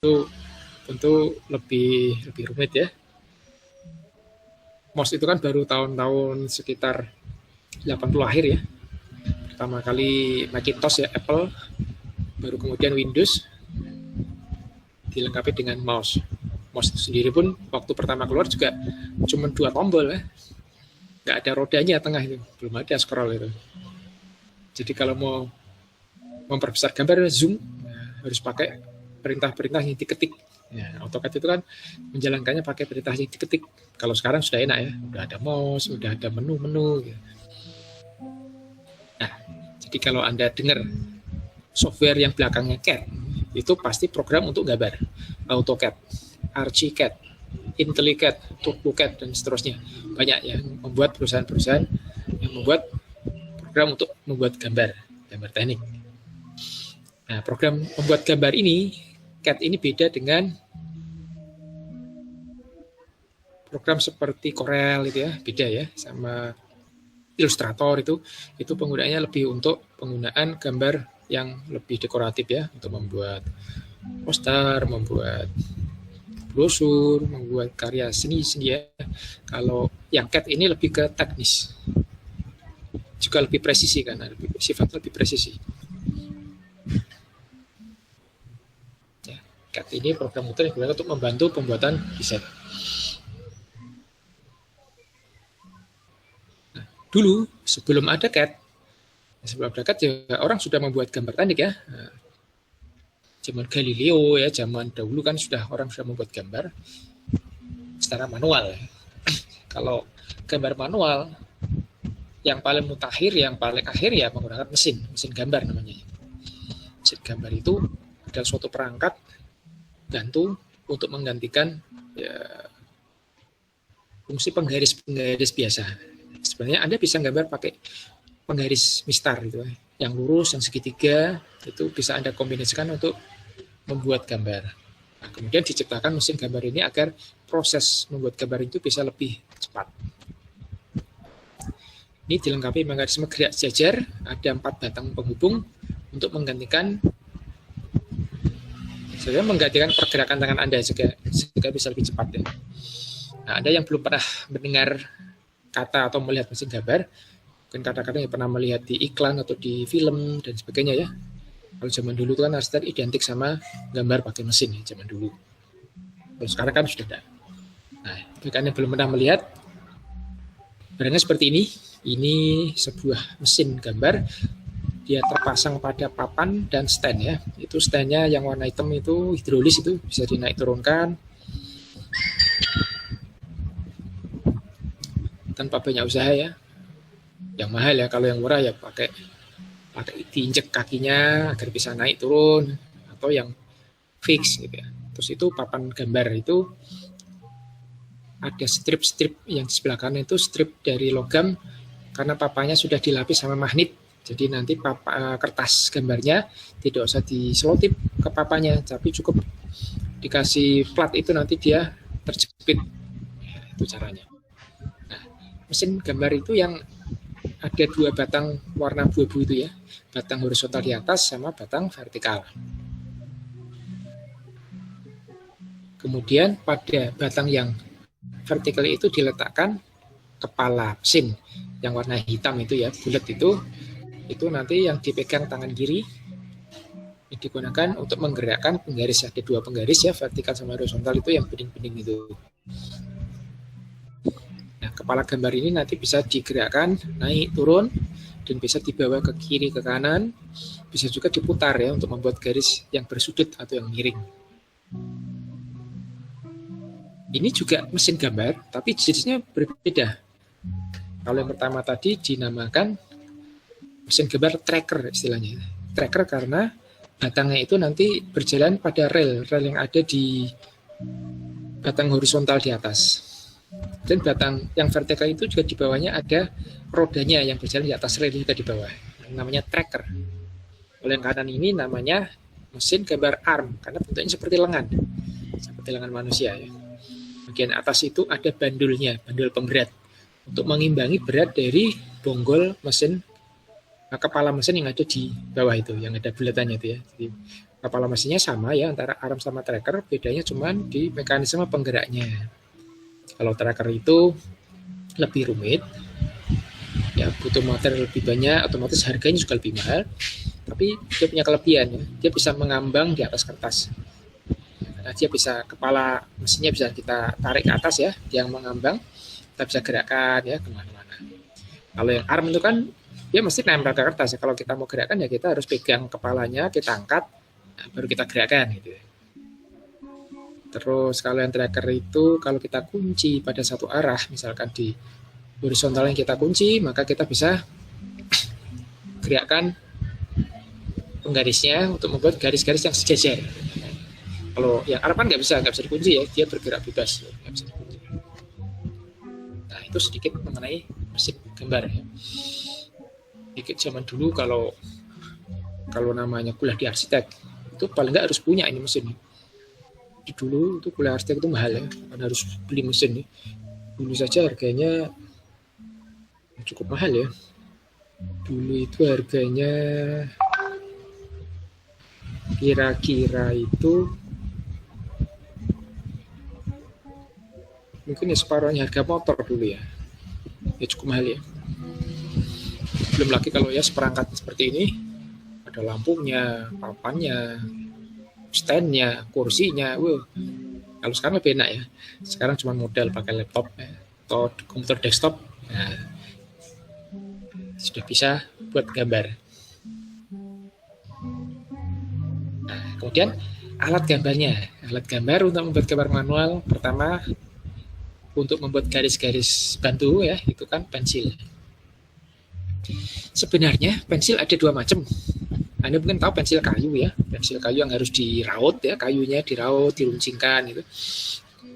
tentu lebih rumit ya. MOS itu kan baru tahun-tahun sekitar 80 akhir ya. Pertama kali Macintosh ya, Apple, baru kemudian Windows dilengkapi dengan mouse. Mouse itu sendiri pun waktu pertama keluar juga cuma 2 tombol ya. Nggak ada rodanya tengah itu, belum ada scroll itu. Jadi kalau mau memperbesar gambar zoom, harus pakai perintah-perintah yang diketik. Ya, AutoCAD itu kan menjalankannya pakai perintah yang diketik. Kalau sekarang sudah enak ya, udah ada mouse, udah ada menu-menu. Nah, jadi kalau Anda dengar software yang belakangnya CAD, itu pasti program untuk gambar. AutoCAD, ArchiCAD, IntelliCAD, TurboCAD, dan seterusnya. Banyak yang membuat perusahaan-perusahaan yang membuat program untuk membuat gambar teknik. Nah, program membuat gambar ini, CAD ini beda dengan program seperti Corel itu ya, beda ya, sama Illustrator itu penggunaannya lebih untuk penggunaan gambar yang lebih dekoratif ya, untuk membuat poster, membuat brosur, membuat karya seni ya. Kalau yang CAD ini lebih ke teknis, juga lebih presisi karena sifatnya lebih presisi. CAD ini program komputer yang digunakan untuk membantu pembuatan desain. Nah, dulu sebelum ada CAD ya orang sudah membuat gambar teknik ya. Nah, zaman Galileo ya, zaman dahulu kan orang sudah membuat gambar secara manual. Kalau gambar manual yang paling mutakhir, yang paling akhir ya menggunakan mesin gambar namanya. Mesin gambar itu adalah suatu perangkat bantu untuk menggantikan ya, fungsi penggaris biasa. Sebenarnya Anda bisa gambar pakai penggaris mistar gitu, yang lurus, yang segitiga, itu bisa Anda kombinasikan untuk membuat gambar. Nah, kemudian diciptakan mesin gambar ini agar proses membuat gambar itu bisa lebih cepat. Ini dilengkapi mekanisme gerak sejajar, ada 4 batang penghubung untuk menggantikan pergerakan tangan Anda juga bisa lebih cepat ya. Nah, Anda yang belum pernah mendengar kata atau melihat mesin gambar, mungkin kadang-kadang yang pernah melihat di iklan atau di film dan sebagainya ya. Kalau zaman dulu itu kan arsitek identik sama gambar pakai mesin ya, zaman dulu. Kalau sekarang kan sudah ada. Nah, bagi yang belum pernah melihat, barangnya seperti ini. Ini sebuah mesin gambar. Dia terpasang pada papan dan stand ya. Itu standnya yang warna hitam itu hidrolis, itu bisa dinaik turunkan tanpa banyak usaha ya. Yang mahal ya, kalau yang murah ya pakai diinjek kakinya agar bisa naik turun, atau yang fix gitu ya. Terus itu papan gambar itu ada strip-strip yang di sebelah kanan, itu strip dari logam karena papanya sudah dilapis sama magnet. Jadi nanti kertas gambarnya tidak usah diselotip ke papanya, tapi cukup dikasih plat itu nanti dia terjepit. Ya, itu caranya. Nah, mesin gambar itu yang ada 2 batang warna abu-abu itu ya, batang horizontal di atas sama batang vertikal. Kemudian pada batang yang vertikal itu diletakkan kepala mesin yang warna hitam itu ya, bulat itu nanti yang dipegang tangan kiri, yang digunakan untuk menggerakkan penggaris. Ada 2 penggaris ya, vertikal sama horizontal, itu yang bening-bening itu. Nah, kepala gambar ini nanti bisa digerakkan naik turun dan bisa dibawa ke kiri ke kanan, bisa juga diputar ya untuk membuat garis yang bersudut atau yang miring. Ini juga mesin gambar, tapi jenisnya berbeda. Kalau yang pertama tadi dinamakan mesin gambar tracker istilahnya. Tracker karena batangnya itu nanti berjalan pada rel yang ada di batang horizontal di atas. Dan batang yang vertikal itu juga di bawahnya ada rodanya yang berjalan di atas rel juga di bawah. Namanya tracker. Kalau yang kanan ini namanya mesin gambar arm karena bentuknya seperti lengan manusia ya. Bagian atas itu ada bandulnya, bandul penggerak untuk mengimbangi berat dari bonggol mesin, kepala mesin yang ada di bawah itu, yang ada bulatannya itu ya. Jadi Kepala mesinnya sama ya antara arm sama tracker, bedanya cuman di mekanisme penggeraknya. Kalau tracker itu lebih rumit, ya butuh materi lebih banyak, otomatis harganya juga lebih mahal. Tapi dia punya kelebihan ya, dia bisa mengambang di atas kertas. Karena dia bisa, kepala mesinnya bisa kita tarik ke atas ya, dia yang mengambang, kita bisa gerakkan ya kemana-mana. Kalau yang arm itu kan dia mesti nempel ke kertas ya. Kalau kita mau gerakkan ya kita harus pegang kepalanya, kita angkat, baru kita gerakkan gitu. Terus kalau yang tracker itu kalau kita kunci pada satu arah, misalkan di horizontal yang kita kunci, maka kita bisa gerakkan penggarisnya untuk membuat garis-garis yang sejajar. Kalau yang arm kan nggak bisa dikunci ya, dia bergerak bebas, nggak bisa dikunci. Nah itu sedikit mengenai mesin gambar ya. Dikit zaman dulu kalau namanya kuliah di arsitek itu paling nggak harus punya ini mesin. Di dulu itu kuliah arsitek itu mahal ya, karena harus beli mesin. Dulu saja harganya cukup mahal ya. Dulu itu harganya kira-kira itu mungkin ya separuhnya harga motor dulu ya. Ya cukup mahal ya. Belum lagi kalau ya seperangkat seperti ini, ada lampunya, papannya, stand-nya, kursinya. Kalau sekarang lebih enak ya. Sekarang cuma modal pakai laptop ya, atau komputer desktop. Nah, sudah bisa buat gambar. Nah, kemudian alat gambarnya. Alat gambar untuk membuat gambar manual, pertama untuk membuat garis-garis bantu ya, itu kan pensil. Sebenarnya pensil ada dua macam. Anda mungkin tahu pensil kayu ya, pensil kayu yang harus diraut ya, kayunya diraut, diruncingkan gitu.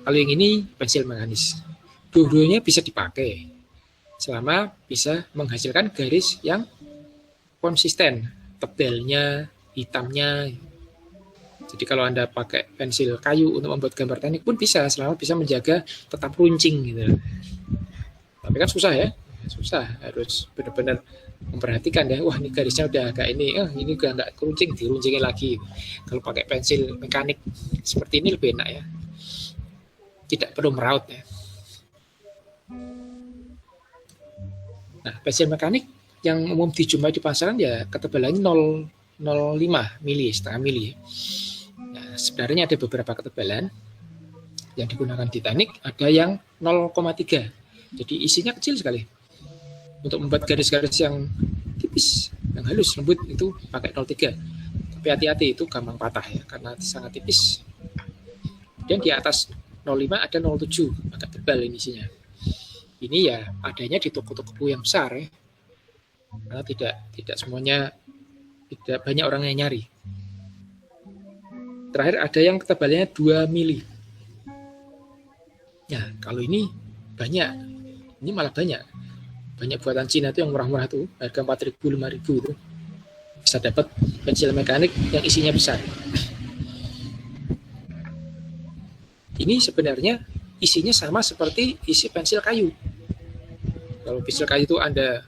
Kalau yang ini pensil mekanis. Dua-duanya bisa dipakai selama bisa menghasilkan garis yang konsisten, tebalnya, hitamnya. Jadi kalau Anda pakai pensil kayu untuk membuat gambar teknik pun bisa, selama bisa menjaga tetap runcing gitu. Tapi kan susah ya, susah, harus benar-benar memperhatikan ya, wah ini garisnya udah agak ini udah nggak keruncing, diruncingin lagi. Kalau pakai pensil mekanik seperti ini lebih enak ya, tidak perlu meraut ya. Nah, pensil mekanik yang umum dijumpai di pasaran ya ketebalannya 0,05 mili, setengah mili. Nah, sebenarnya ada beberapa ketebalan yang digunakan di teknik, ada yang 0,3. Jadi isinya kecil sekali. Untuk membuat garis-garis yang tipis, yang halus, lembut itu pakai 0,3. Tapi hati-hati, itu gampang patah ya, karena sangat tipis. Dan di atas 0,5 ada 0,7, agak tebal ini isinya. Ini ya adanya di toko-toko yang besar ya, karena tidak semuanya, tidak banyak orang yang nyari. Terakhir ada yang ketebalannya 2 mili. Ya, kalau ini banyak, ini malah banyak buatan Cina itu yang murah-murah tuh, harga 4.000, 5.000 itu bisa dapat pensil mekanik yang isinya besar. Ini sebenarnya isinya sama seperti isi pensil kayu. Kalau pensil kayu itu Anda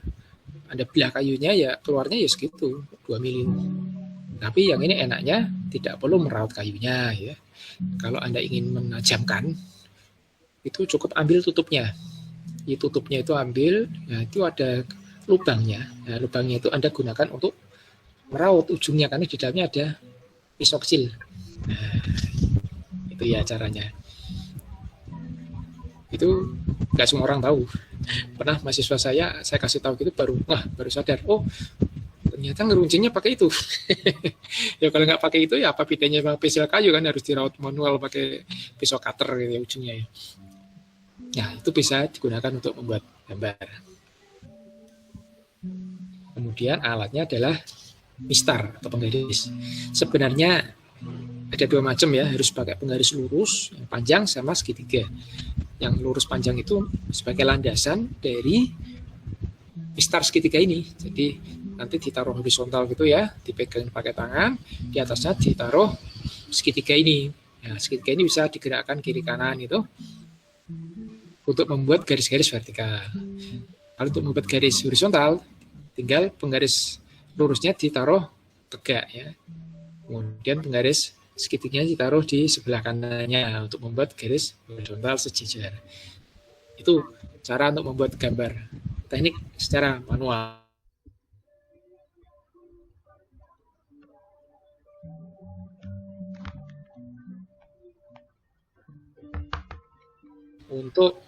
belah kayunya ya keluarnya ya segitu, 2 mili. Tapi yang ini enaknya tidak perlu meraut kayunya ya. Kalau Anda ingin menajamkan, itu cukup ambil tutupnya. Tutupnya itu ambil, nah itu ada lubangnya. Nah, lubangnya itu Anda gunakan untuk meraut ujungnya, karena di dalamnya ada pisau kecil. Nah, itu ya caranya. Itu nggak semua orang tahu. Pernah mahasiswa saya kasih tahu gitu, baru sadar, oh ternyata ngeruncingnya pakai itu. Ya kalau nggak pakai itu ya apa bedanya sama pensil kayu, kan harus diraut manual pakai pisau cutter gitu ya ujungnya ya. Nah, itu bisa digunakan untuk membuat gambar. Kemudian alatnya adalah mistar atau penggaris. Sebenarnya ada dua macam ya, harus pakai penggaris lurus, yang panjang sama segitiga. Yang lurus panjang itu sebagai landasan dari mistar segitiga ini. Jadi nanti ditaruh horizontal gitu ya, dipegang pakai tangan, di atasnya ditaruh segitiga ini. Nah, segitiga ini bisa digerakkan kiri kanan itu untuk membuat garis-garis vertikal. Kalau untuk membuat garis horizontal, tinggal penggaris lurusnya ditaruh tegak ya. Kemudian penggaris segitignya ditaruh di sebelah kanannya untuk membuat garis horizontal sejajar. Itu cara untuk membuat gambar teknik secara manual. Untuk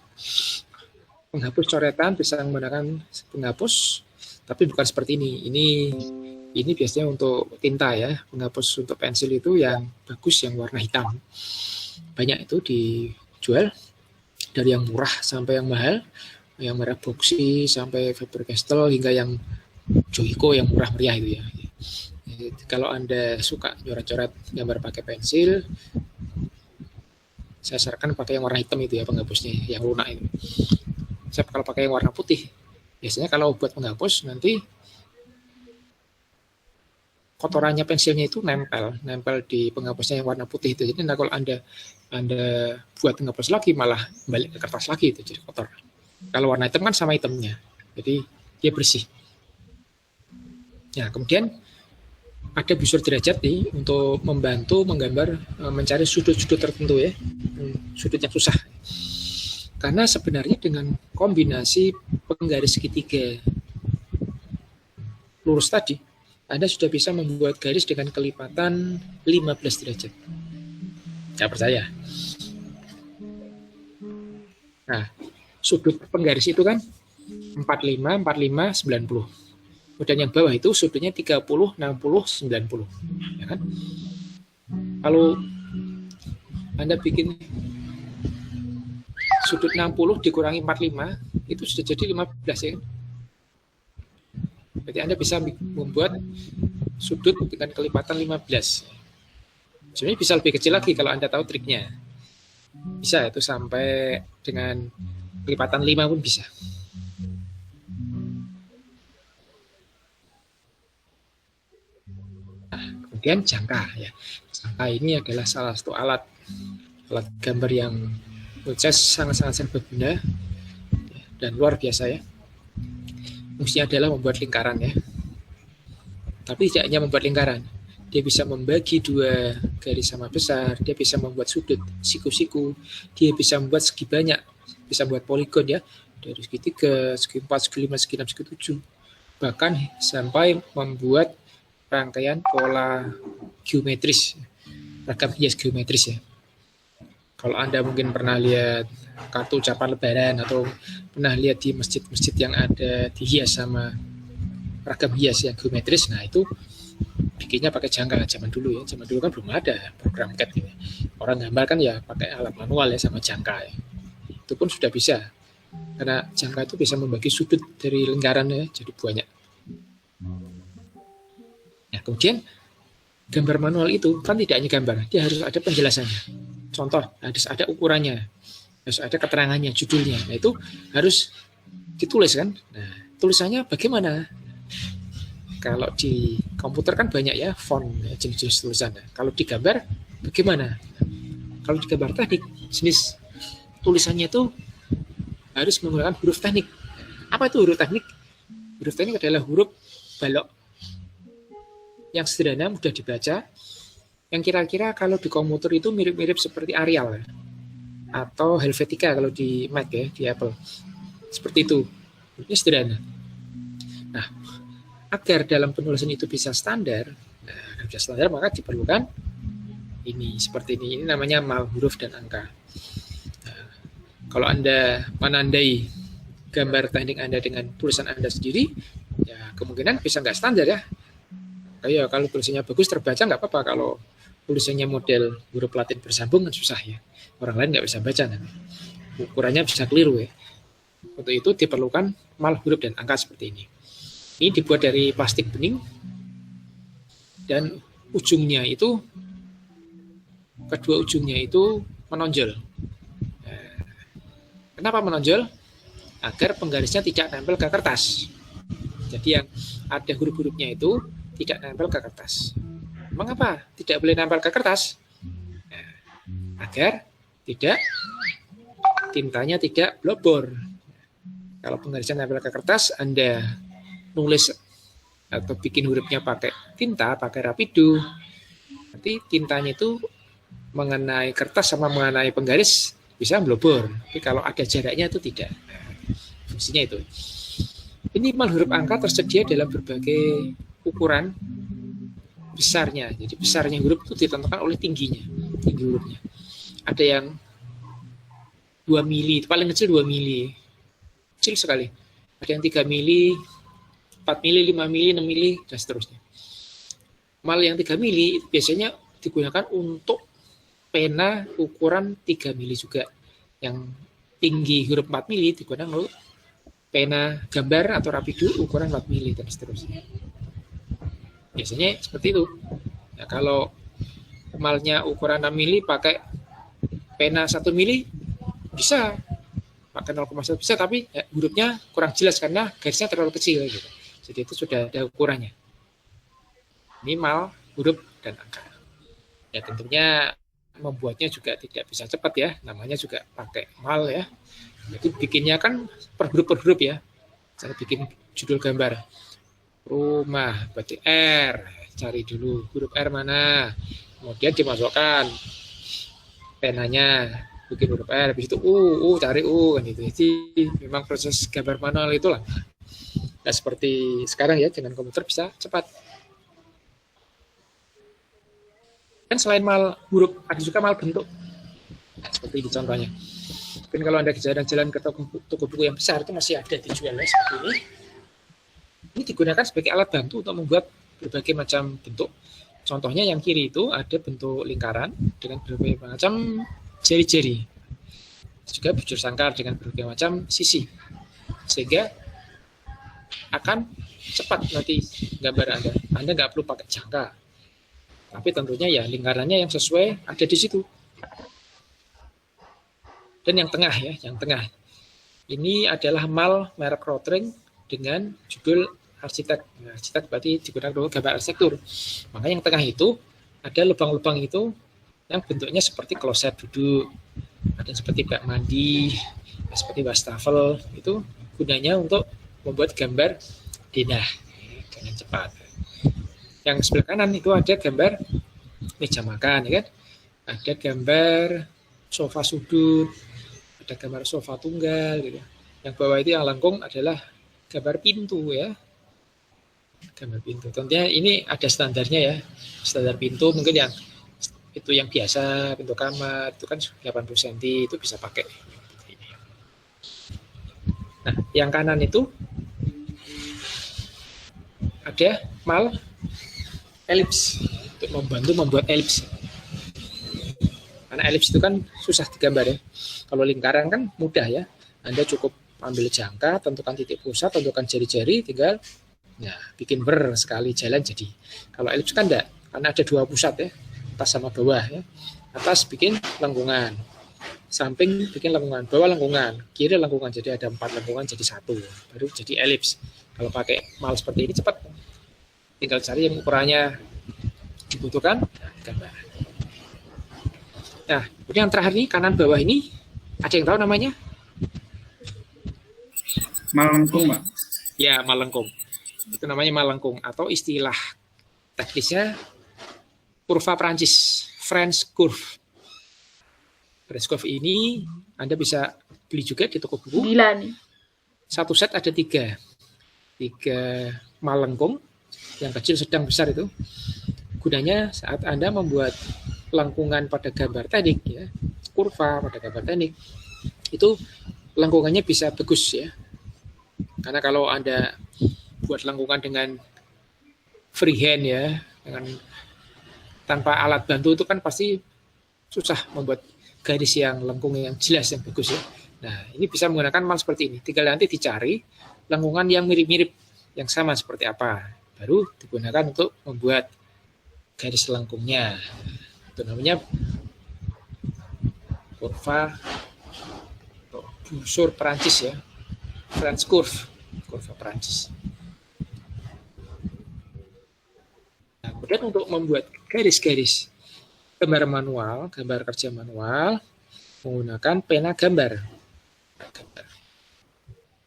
penghapus coretan bisa menggunakan penghapus, tapi bukan seperti ini. Ini biasanya untuk tinta ya. Penghapus untuk pensil itu yang bagus, yang warna hitam. Banyak itu dijual dari yang murah sampai yang mahal, yang merah boxy sampai Faber-Castell hingga yang Joico yang murah meriah itu ya. Jadi, kalau Anda suka coret-coret gambar pakai pensil, saya sarankan pakai yang warna hitam itu ya penghapusnya, yang lunak itu. Saya kalau pakai yang warna putih, biasanya kalau buat penghapus nanti kotorannya pensilnya itu nempel di penghapusnya yang warna putih itu. Jadi kalau Anda buat penghapus lagi malah balik ke kertas lagi itu jadi kotor. Kalau warna hitam kan sama hitamnya, jadi dia bersih. Nah, kemudian ada busur derajat nih untuk membantu menggambar, mencari sudut-sudut tertentu ya, sudut yang susah. Karena sebenarnya dengan kombinasi penggaris segitiga lurus tadi, Anda sudah bisa membuat garis dengan kelipatan 15 derajat. Nggak percaya? Nah, sudut penggaris itu kan 45, 45, 90. Dan yang bawah itu sudutnya 30, 60, 90. Ya kan? Kalau Anda bikin sudut 60 dikurangi 45, itu sudah jadi 15 ya kan? Berarti Anda bisa membuat sudut dengan kelipatan 15. Sebenarnya bisa lebih kecil lagi kalau Anda tahu triknya. Bisa itu sampai dengan kelipatan 5 pun bisa. Nah, kemudian jangka ya. Jangka ini adalah salah satu alat gambar yang menurut saya sangat-sangat berguna dan luar biasa ya. Fungsinya adalah membuat lingkaran ya. Tapi tidak hanya membuat lingkaran, dia bisa membagi dua garis sama besar, dia bisa membuat sudut siku-siku, dia bisa membuat segi banyak, bisa membuat poligon ya, dari segi 3, segi 4, segi 5, segi 6, segi 7, bahkan sampai membuat rangkaian pola geometris, ragam hias geometris ya. Kalau Anda mungkin pernah lihat kartu ucapan lebaran atau pernah lihat di masjid-masjid yang ada dihias sama ragam hias yang geometris, nah itu bikinnya pakai jangka zaman dulu ya. Zaman dulu kan belum ada program CAD ini. Orang gambar kan ya pakai alat manual ya sama jangka ya. Itu pun sudah bisa. Karena jangka itu bisa membagi sudut dari lingkaran ya jadi banyak. Nah, kemudian gambar manual itu kan tidak hanya gambar, dia harus ada penjelasannya. Contoh, harus ada ukurannya, harus ada keterangannya, judulnya. Nah, itu harus ditulis kan. Nah, tulisannya bagaimana? Kalau di komputer kan banyak ya font, ya, jenis-jenis tulisan. Kalau di gambar bagaimana? Kalau di gambar teknik, jenis tulisannya itu harus menggunakan huruf teknik. Apa itu huruf teknik? Huruf teknik adalah huruf balok yang sederhana, mudah dibaca, yang kira-kira kalau di komputer itu mirip-mirip seperti Arial ya, atau Helvetica kalau di Mac ya, di Apple. Seperti itu. Ini sederhana. Nah, agar dalam penulisan itu bisa standar, maka diperlukan ini seperti ini. Ini namanya mal huruf dan angka. Nah, kalau Anda menandai gambar teknik Anda dengan tulisan Anda sendiri, ya kemungkinan bisa nggak standar ya. Kayak kalau tulisannya bagus terbaca nggak apa-apa. Kalau tulisannya model huruf Latin bersambung kan susah ya. Orang lain nggak bisa baca nanti. Ukurannya bisa keliru ya. Untuk itu diperlukan mal huruf dan angka seperti ini. Ini dibuat dari plastik bening dan ujungnya itu, kedua ujungnya itu menonjol. Nah, kenapa menonjol? Agar penggarisnya tidak nempel ke kertas. Jadi yang ada huruf-hurufnya itu tidak nempel ke kertas. Mengapa tidak boleh nempel ke kertas? Nah, agar tintanya tidak blobor. Kalau penggarisnya nempel ke kertas, Anda nulis atau bikin hurufnya pakai tinta, pakai Rapido, nanti tintanya itu mengenai kertas sama mengenai penggaris bisa melebur. Tapi kalau ada jaraknya itu tidak. Nah, fungsinya itu. Ini mal huruf angka tersedia dalam berbagai ukuran besarnya. Jadi besarnya huruf itu ditentukan oleh tingginya, tinggi hurufnya. Ada yang 2 mili, itu paling kecil 2 mili. Kecil sekali. Ada yang 3 mili, 4 mili, 5 mili, 6 mili, dan seterusnya. Mal yang 3 mili biasanya digunakan untuk pena ukuran 3 mili juga. Yang tinggi huruf 4 mili digunakan untuk pena gambar atau rapido ukuran 4 mili, dan seterusnya. Biasanya seperti itu. Nah, kalau malnya ukuran 6 mili pakai pena 1 mili bisa, pakai 0,1 bisa, tapi ya, hurufnya kurang jelas karena garisnya terlalu kecil gitu. Jadi itu sudah ada ukurannya. Ini mal, huruf, dan angka. Ya tentunya membuatnya juga tidak bisa cepat ya, namanya juga pakai mal ya. Jadi bikinnya kan per huruf ya. Saya bikin judul gambar. Rumah, berarti R. Cari dulu huruf R mana. Kemudian dimasukkan penanya, bikin huruf R, habis itu cari kan gitu. Jadi memang proses gambar manual itulah. Nah, seperti sekarang ya, dengan komputer bisa cepat. Kan selain mal huruf, ada juga mal bentuk. Nah, seperti ini contohnya. Mungkin kalau Anda jalan-jalan ke toko buku yang besar, itu masih ada dijual seperti ini. Ini digunakan sebagai alat bantu untuk membuat berbagai macam bentuk. Contohnya yang kiri itu ada bentuk lingkaran dengan berbagai macam jari-jari. Juga bujur sangkar dengan berbagai macam sisi. Sehingga akan cepat nanti gambar Anda. Anda nggak perlu pakai jangka. Tapi tentunya ya lingkarannya yang sesuai ada di situ. Dan yang tengah ya, yang tengah. Ini adalah mal merek Rotring dengan judul arsitek. Nah, arsitek berarti digunakan untuk gambar arsitektur. Maka yang tengah itu ada lubang-lubang itu yang bentuknya seperti kloset duduk, ada seperti bak mandi, seperti wastafel. Itu gunanya untuk membuat gambar denah dengan cepat. Yang sebelah kanan itu ada gambar meja makan, ya kan? Ada gambar sofa sudut, ada gambar sofa tunggal, gitu. Yang bawah itu yang lengkung adalah gambar pintu ya. Gambar pintu. Tentunya ini ada standarnya ya. Standar pintu mungkin yang itu yang biasa, pintu kamar itu kan 80 cm itu bisa pakai. Nah, yang kanan itu ada mal elips untuk membantu membuat elips. Karena elips itu kan susah digambar ya. Kalau lingkaran kan mudah ya. Anda cukup ambil jangka, tentukan titik pusat, tentukan jari-jari, tinggal bikin sekali jalan jadi. Kalau elips kan enggak, karena ada 2 pusat ya, atas sama bawah ya. Atas bikin lengkungan, samping bikin lengkungan, bawah lengkungan, kiri lengkungan, jadi ada 4 lengkungan jadi 1, baru jadi elips. Kalau pakai mal seperti ini cepat, tinggal cari yang ukurannya dibutuhkan, gambar. Nah, kemudian yang terakhir nih, kanan bawah ini, ada yang tahu namanya? Malengkung, Pak. Ya, malengkung. Itu namanya malengkung, atau istilah teknisnya kurva Prancis, French curve. French curve ini Anda bisa beli juga di toko buku. Gila nih. Satu set ada 3 malengkung, yang kecil, sedang, besar itu. Gunanya saat Anda membuat lengkungan pada gambar teknik ya, kurva pada gambar teknik, itu lengkungannya bisa bagus ya. Karena kalau Anda buat lengkungan dengan freehand ya, dengan tanpa alat bantu itu kan pasti susah membuat garis yang lengkung yang jelas, yang bagus ya. Nah, ini bisa menggunakan mal seperti ini. Tinggal nanti dicari lengkungan yang mirip-mirip, yang sama seperti apa. Baru digunakan untuk membuat garis lengkungnya. Itu namanya kurva atau busur Perancis ya. French curve, kurva Perancis. Nah, kemudian untuk membuat garis-garis gambar manual, gambar kerja manual, menggunakan pena gambar.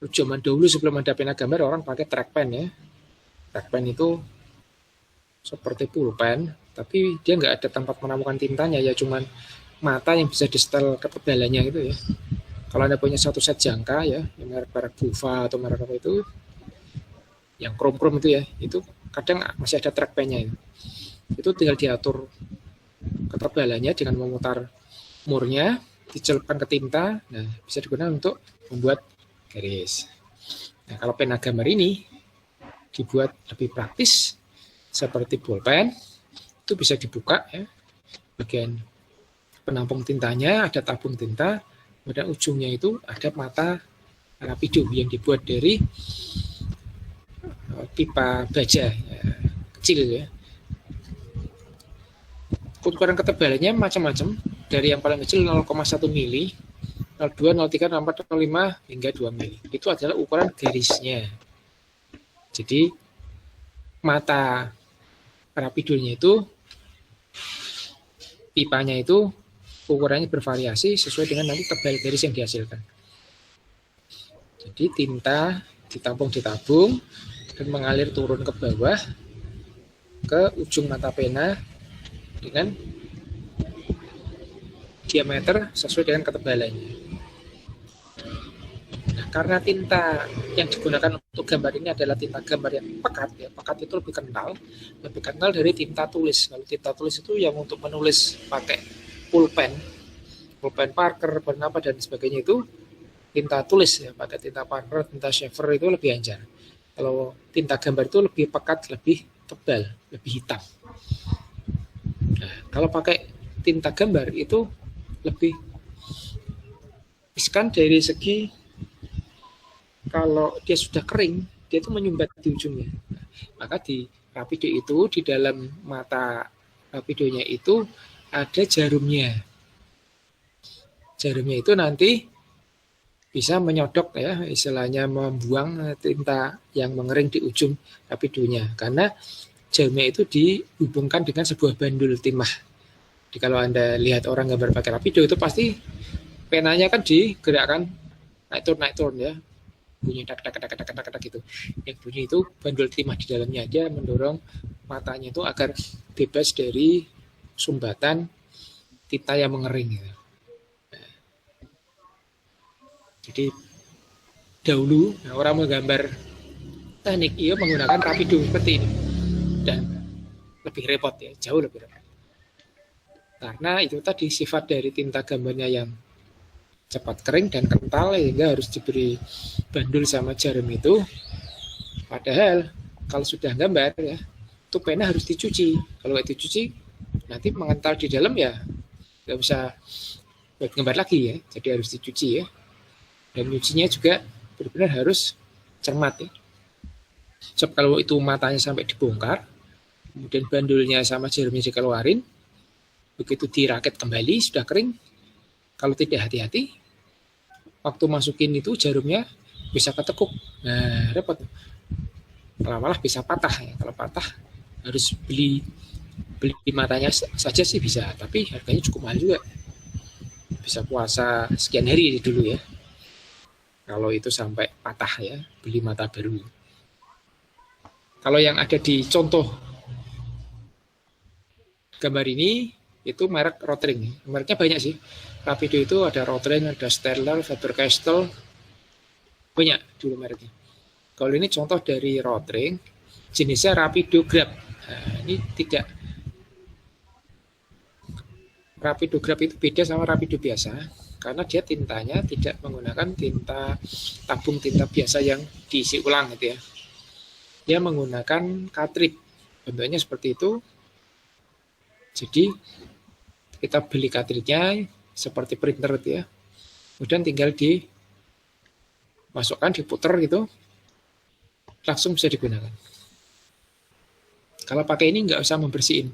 Zaman dahulu sebelum ada pena gambar, orang pakai trackpen ya. Trackpen itu seperti pulpen, tapi dia nggak ada tempat menampungkan tintanya, ya cuman mata yang bisa disetel ketebalannya gitu ya. Kalau Anda punya satu set jangka ya, yang merek Buva atau merek apa itu, yang krom-krom itu ya, itu kadang masih ada trackpad-nya ya. Itu tinggal diatur ketebalannya dengan memutar murnya, dicelupkan ke tinta, nah bisa digunakan untuk membuat garis. Nah, kalau pena gambar ini dibuat lebih praktis seperti bolpen, itu bisa dibuka ya, bagian penampung tintanya ada tabung tinta, pada ujungnya itu ada mata rapido yang dibuat dari pipa baja ya, kecil ya. Ukuran ketebalannya macam-macam, dari yang paling kecil 0,1 mili, 02, 03, 04, 05 hingga 2 mili. Itu adalah ukuran garisnya. Jadi mata rapidonya itu, pipanya itu ukurannya bervariasi sesuai dengan nanti tebal garis yang dihasilkan. Jadi tinta ditampung di tabung dan mengalir turun ke bawah ke ujung mata pena dengan diameter sesuai dengan ketebalannya. Nah, karena tinta yang digunakan untuk gambar ini adalah tinta gambar yang pekat, ya, pekat itu lebih kental dari tinta tulis. Kalau tinta tulis itu yang untuk menulis pakai pulpen Parker, apa dan sebagainya, itu tinta tulis ya, pakai tinta Parker, tinta Sheaffer itu lebih anjar. Kalau tinta gambar itu lebih pekat, lebih tebal, lebih hitam. Nah, kalau pakai tinta gambar itu lebih riskan dari segi kalau dia sudah kering, dia itu menyumbat di ujungnya. Nah, maka di rapido itu, di dalam mata rapidonya itu ada jarumnya. Jarumnya itu nanti bisa menyodok ya, istilahnya membuang tinta yang mengering di ujung rapidonya, karena jarumnya itu dihubungkan dengan sebuah bandul timah. Jadi kalau Anda lihat orang gambar pakai rapido itu pasti penanya kan digerakkan naik turun ya, bunyi tak gitu. Yang bunyi itu bandul timah di dalamnya, dia mendorong matanya itu agar bebas dari sumbatan tinta yang mengering gitu. Jadi dahulu orang menggambar teknik ia menggunakan rapido seperti ini, dan lebih repot ya, jauh lebih repot. Karena itu tadi sifat dari tinta gambarnya yang cepat kering dan kental, sehingga harus diberi bandul sama jarum itu. Padahal kalau sudah gambar ya, itu pena harus dicuci. Kalau nggak dicuci nanti mengental di dalam ya nggak bisa buat gambar lagi ya. Jadi harus dicuci ya. Dan nyucinya juga benar-benar harus cermat ya. Sebab kalau itu matanya sampai dibongkar, kemudian bandulnya sama jarumnya dikeluarin, begitu dirakit kembali sudah kering, kalau tidak hati-hati, waktu masukin itu jarumnya bisa ketekuk. Nah, repot. Malah bisa patah ya. Kalau patah harus beli matanya saja sih bisa, tapi harganya cukup mahal juga. Bisa puasa sekian hari dulu ya. Kalau itu sampai patah ya, beli mata baru. Kalau yang ada di contoh gambar ini, itu merek Rotring. Mereknya banyak sih. Rapido itu ada Rotring, ada Staedtler, Faber-Castell, banyak dulu mereknya. Kalau ini contoh dari Rotring, jenisnya Rapido Grab. Nah, ini tidak. Rapido Grab itu beda sama Rapido biasa, karena dia tintanya tidak menggunakan tabung tinta biasa yang diisi ulang gitu ya. Dia menggunakan cartridge, bentuknya seperti itu. Jadi kita beli cartridge-nya seperti printer gitu ya. Kemudian tinggal dimasukkan, diputer gitu, langsung bisa digunakan. Kalau pakai ini nggak usah membersihin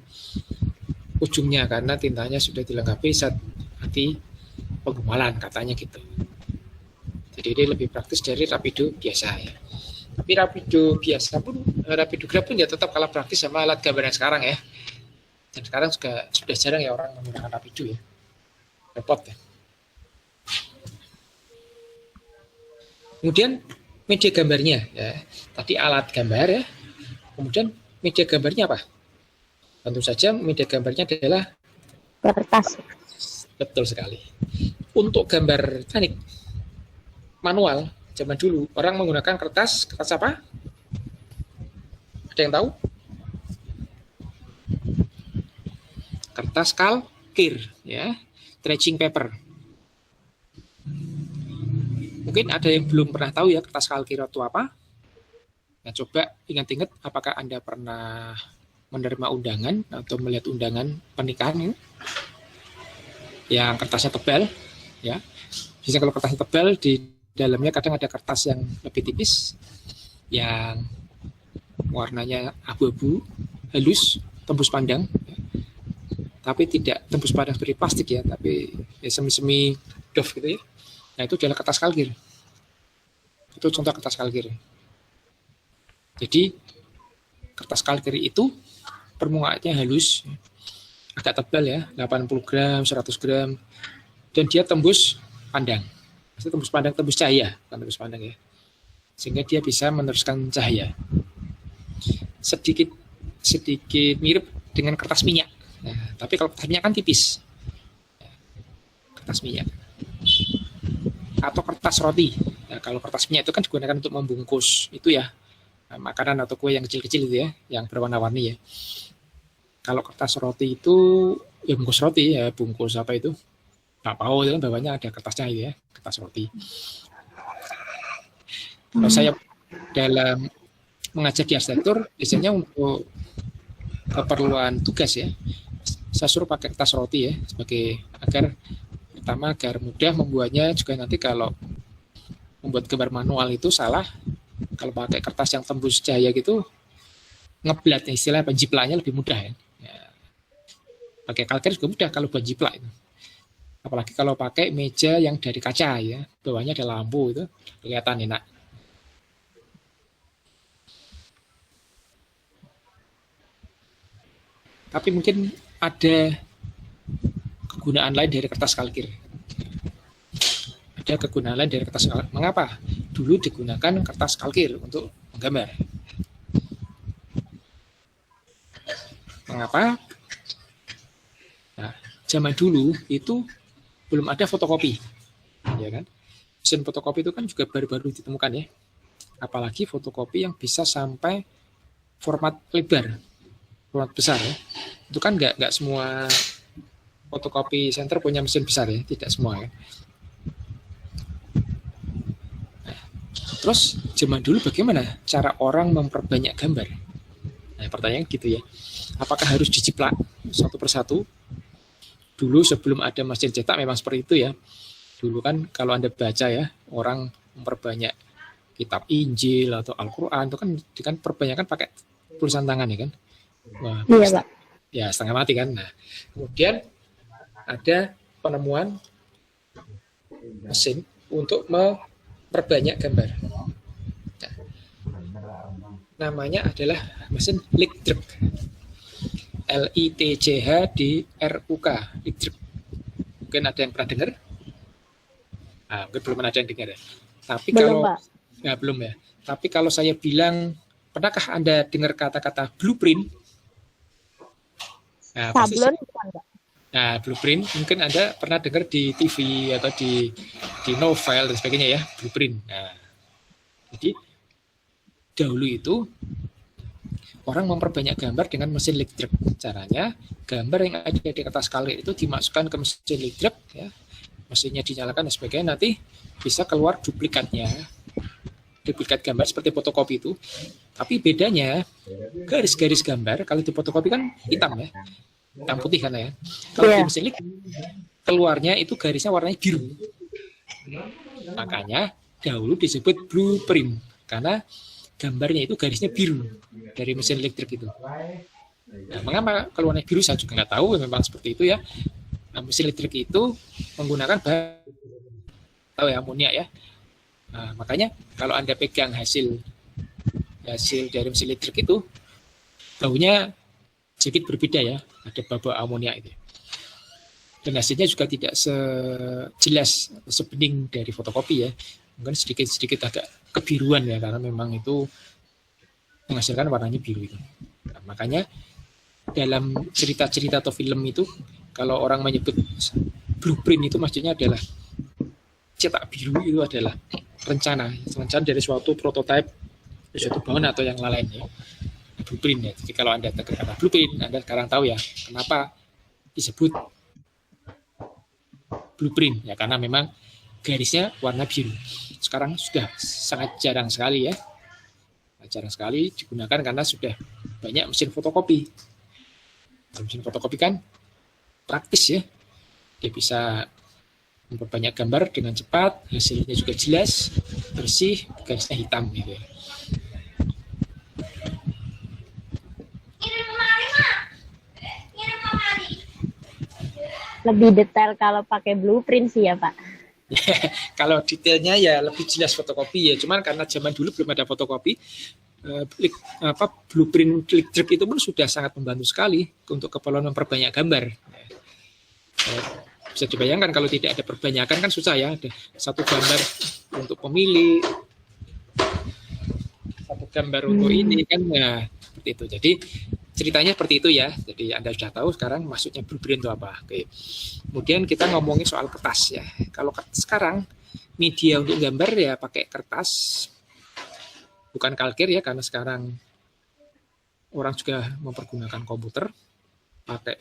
ujungnya karena tintanya sudah dilengkapi saat nanti penggumalan katanya gitu. Jadi ini lebih praktis dari rapido biasa ya. Tapi rapido biasa pun, rapido grab pun ya tetap kalah praktis sama alat gambar yang sekarang ya. Dan sekarang sudah jarang ya orang menggunakan rapido ya. Repot ya. Kemudian media gambarnya ya. Tadi alat gambar ya. Kemudian media gambarnya apa? Tentu saja media gambarnya adalah kertas. betul sekali. Untuk gambar teknik manual zaman dulu orang menggunakan kertas apa? Ada yang tahu? Kertas kalkir, ya, tracing paper. Mungkin ada yang belum pernah tahu ya kertas kalkir itu apa. Nah, coba ingat-ingat apakah Anda pernah menerima undangan atau melihat undangan pernikahan yang kertasnya tebal, ya. Biasanya kalau kertasnya tebal di dalamnya kadang ada kertas yang lebih tipis, yang warnanya abu-abu, halus, tembus pandang, ya. Tapi tidak tembus pandang seperti plastik ya, tapi ya semi-semi doff gitu ya. Nah itu adalah kertas kalkir. Itu contoh kertas kalkir. Jadi kertas kalkir itu permukaannya halus, agak tebal ya, 80 gram, 100 gram, dan dia tembus pandang. Maksudnya tembus pandang, tembus cahaya, bukan tembus pandang ya. Sehingga dia bisa meneruskan cahaya. Sedikit mirip dengan kertas minyak. Nah, tapi kalau kertas minyak kan tipis. Kertas minyak. Atau kertas roti. Nah, kalau kertas minyak itu kan digunakan untuk membungkus itu ya, makanan atau kue yang kecil-kecil itu ya, yang berwarna-warni ya. Kalau kertas roti itu ya bungkus roti ya, bungkus apa itu? Bakpao itu kan bawahnya ada kertasnya itu ya, kertas roti. Kalau saya dalam mengajar di arsitektur, biasanya untuk keperluan tugas ya, saya suruh pakai kertas roti ya, sebagai agar mudah membuatnya. Juga nanti kalau membuat gambar manual itu salah, kalau pakai kertas yang tembus cahaya gitu, ngeblat istilah penjiplaknya lebih mudah ya. Pakai kalkir juga mudah kalau buat jiplak itu. Apalagi kalau pakai meja yang dari kaca ya, bawahnya ada lampu itu, kelihatan enak. Tapi mungkin ada kegunaan lain dari kertas kalkir. Ada kegunaan lain dari kertas kalkir. Mengapa? Dulu digunakan kertas kalkir untuk menggambar. Mengapa? Nah, zaman dulu itu belum ada fotokopi, ya kan? Mesin fotokopi itu kan juga baru-baru ditemukan ya. Apalagi fotokopi yang bisa sampai format lebar, format besar ya. Itu kan nggak semua fotokopi center punya mesin besar ya, tidak semua ya. Nah, terus zaman dulu bagaimana cara orang memperbanyak gambar? Nah, pertanyaan gitu ya. Apakah harus dijiplak satu persatu? Dulu sebelum ada mesin cetak memang seperti itu ya. Dulu kan kalau Anda baca ya, orang memperbanyak kitab Injil atau Al-Quran itu kan perbanyakan pakai tulisan tangan ya kan. Wah, Iya, Pak. ya setengah mati kan. Nah, kemudian ada penemuan mesin untuk memperbanyak gambar. Nah, namanya adalah mesin LickDruk. LITJHDRUK, LickDruk. Mungkin ada yang pernah dengar? Mungkin belum ada yang dengar ya. Tapi Belum, kalau Pak. belum ya. Tapi kalau saya bilang, pernahkah Anda dengar kata-kata blueprint? Nah, Sablon bukan, Pak. Nah, blueprint mungkin Anda pernah dengar di TV atau di novel dan sebagainya ya, blueprint. Nah, jadi dahulu itu orang memperbanyak gambar dengan mesin LickDruk. Caranya, gambar yang ada di kertas kalkir itu dimasukkan ke mesin LickDruk ya. Mesinnya dinyalakan dan sebagainya, nanti bisa keluar duplikatnya. Duplikat gambar seperti fotokopi itu. Tapi bedanya, garis-garis gambar kalau di fotokopi kan hitam ya. Hitam putih kan ya. Kalau di mesin LickDruk, keluarnya itu garisnya warnanya biru. Makanya dahulu disebut blueprint karena gambarnya itu garisnya biru dari mesin LickDruk itu. Nah, mengapa keluarnya biru saya juga nggak tahu, memang seperti itu ya. Nah, mesin LickDruk itu menggunakan bahan amoniak ya. Nah, makanya kalau Anda pegang hasil dari mesin LickDruk itu baunya sedikit berbeda ya, ada bau amoniak itu. Dan hasilnya juga tidak sejelas, sebening dari fotokopi ya. Mungkin sedikit agak kebiruan ya, karena memang itu menghasilkan warnanya biru itu. Nah, makanya dalam cerita-cerita atau film itu, kalau orang menyebut blueprint itu maksudnya adalah cetak biru, itu adalah rencana dari suatu prototipe, suatu bangunan atau yang lain ya. Blueprint ya. Jadi kalau Anda dengar kata blueprint, Anda sekarang tahu ya kenapa disebut blueprint ya, karena memang garisnya warna biru. Sekarang sudah sangat jarang sekali ya. Jarang sekali digunakan karena sudah banyak mesin fotokopi. Mesin fotokopi kan praktis ya. Dia bisa memperbanyak gambar dengan cepat, hasilnya juga jelas, bersih, garisnya hitam gitu ya. Lebih detail kalau pakai blueprint sih ya Pak. Kalau detailnya ya lebih jelas fotokopi ya, cuman karena zaman dulu belum ada fotokopi, blueprint klik trip itu pun sudah sangat membantu sekali untuk keperluan memperbanyak gambar. Bisa dibayangkan kalau tidak ada perbanyakan kan susah ya, ada satu gambar untuk pemilih, satu gambar untuk ini kan, nah seperti itu. Jadi ceritanya seperti itu ya. Jadi Anda sudah tahu sekarang maksudnya blueprint itu apa. Oke. Kemudian kita ngomongin soal kertas ya. Kalau sekarang media untuk gambar ya pakai kertas, bukan kalkir ya, karena sekarang orang juga mempergunakan komputer, pakai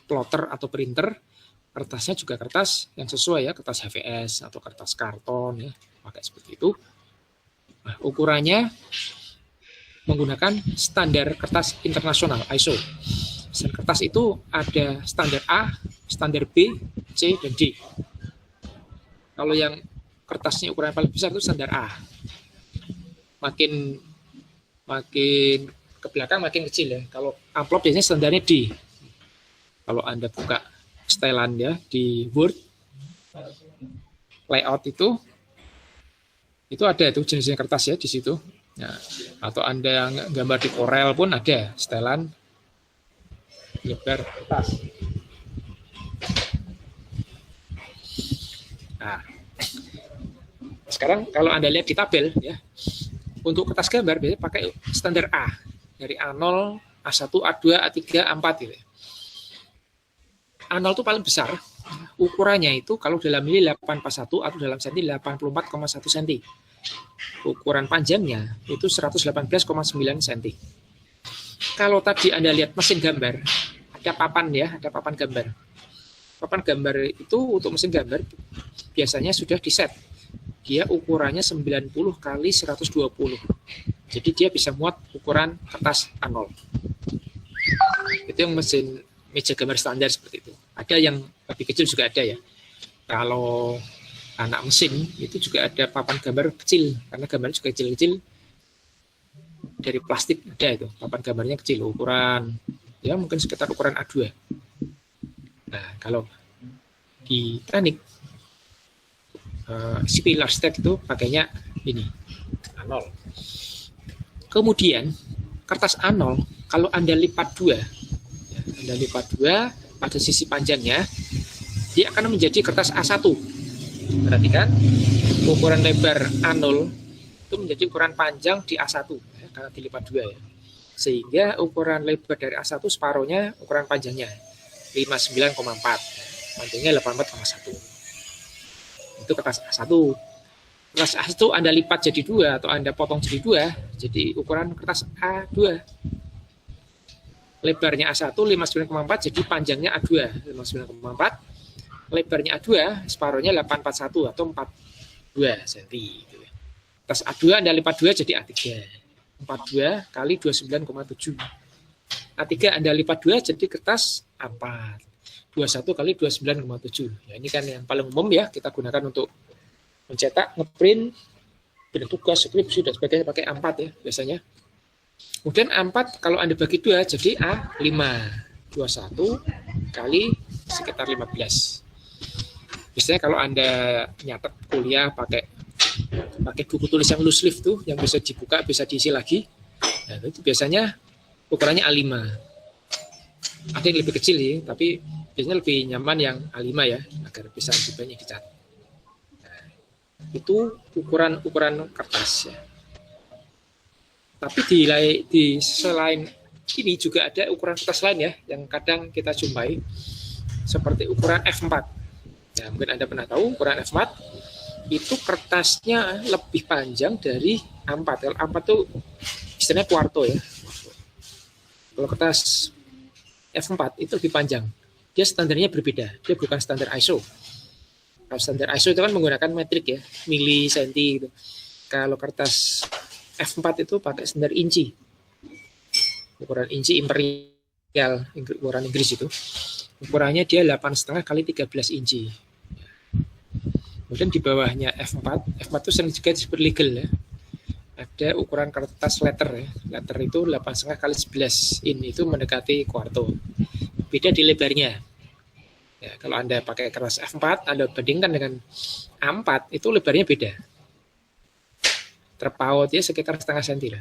plotter atau printer. Kertasnya juga kertas yang sesuai ya, kertas HVS atau kertas karton ya, pakai seperti itu. Nah, ukurannya menggunakan standar kertas internasional ISO. Standar kertas itu ada standar A, standar B, C, dan D. Kalau yang kertasnya ukuran paling besar itu standar A. Makin ke belakang makin kecil ya. Kalau amplop biasanya standarnya D. Kalau Anda buka setelan ya di Word layout itu ada itu jenisnya kertas ya di situ. Nah, atau Anda yang gambar di Corel pun ada setelan lebar kertas. Nah, sekarang kalau Anda lihat di tabel ya, untuk kertas gambar biasanya pakai standar A, dari A0, A1, A2, A3, A4 gitu ya. A0 itu paling besar, ukurannya itu kalau dalam mili 841 atau dalam senti 84,1 cm. Ukuran panjangnya itu 118,9 cm. Kalau tadi Anda lihat mesin gambar, ada papan ya, ada papan gambar. Papan gambar itu untuk mesin gambar biasanya sudah diset. Dia ukurannya 90 kali 120. Jadi dia bisa muat ukuran kertas A0. Itu yang mesin meja gambar standar seperti itu. Ada yang lebih kecil juga ada ya. Kalau anak mesin itu juga ada papan gambar kecil, karena gambarnya juga kecil-kecil, dari plastik ada itu. Papan gambarnya kecil, ukuran ya mungkin sekitar ukuran A2. Nah, kalau di teknik civil architect itu pakainya ini A0. Kemudian kertas A0 kalau Anda lipat dua, Anda lipat dua pada sisi panjangnya, dia akan menjadi kertas A1. Perhatikan, ukuran lebar A0 itu menjadi ukuran panjang di A1 ya, karena dilipat dua ya. Sehingga ukuran lebar dari A1 separuhnya ukuran panjangnya 59,4, panjangnya 84,1. Itu kertas A1. Kertas A1 Anda lipat jadi dua atau Anda potong jadi dua, jadi ukuran kertas A2. Lebarnya A1 59,4, jadi panjangnya A2 59,4. Lebarnya A2 separuhnya 841 atau 42 cm. Kertas A2 Anda lipat 2 jadi A3. 42 kali 29,7. A3 Anda lipat 2 jadi kertas A4. 21 kali 29,7. Ya, ini kan yang paling umum ya, kita gunakan untuk mencetak, ngeprint, bidang tugas, skripsi dan sebagainya pakai A4 ya biasanya. Kemudian A4 kalau Anda bagi 2 jadi A5. 21 kali sekitar 15. Biasanya kalau Anda nyatet kuliah pakai buku tulis yang loose leaf tuh, yang bisa dibuka, bisa diisi lagi. Nah, itu biasanya ukurannya A5. Ada yang lebih kecil ya, tapi biasanya lebih nyaman yang A5 ya, agar bisa lebih banyak dicat. Nah, itu ukuran kertas ya. Tapi di selain ini juga ada ukuran kertas lain ya, yang kadang kita jumpai, seperti ukuran F4. Ya, mungkin Anda pernah tahu ukuran F4 itu kertasnya lebih panjang dari A4. Kalau A4 itu istilahnya kuarto ya. Kalau kertas F4 itu lebih panjang. Dia standarnya berbeda. Dia bukan standar ISO. Kalau standar ISO itu kan menggunakan metrik ya, mili, senti gitu. Kalau kertas F4 itu pakai standar inci. Ukuran inci imperial, ukuran Inggris itu. Ukurannya dia 8,5 kali 13 inci. Kemudian di bawahnya F4 itu sering juga disebut legal ya. Ada ukuran kertas letter ya. Letter itu 8,5 kali 11 in, itu mendekati kuarto. Beda di lebarnya. Ya, kalau Anda pakai kertas F4, Anda bandingkan dengan A4, itu lebarnya beda. Terpaut ya sekitar setengah senti lah.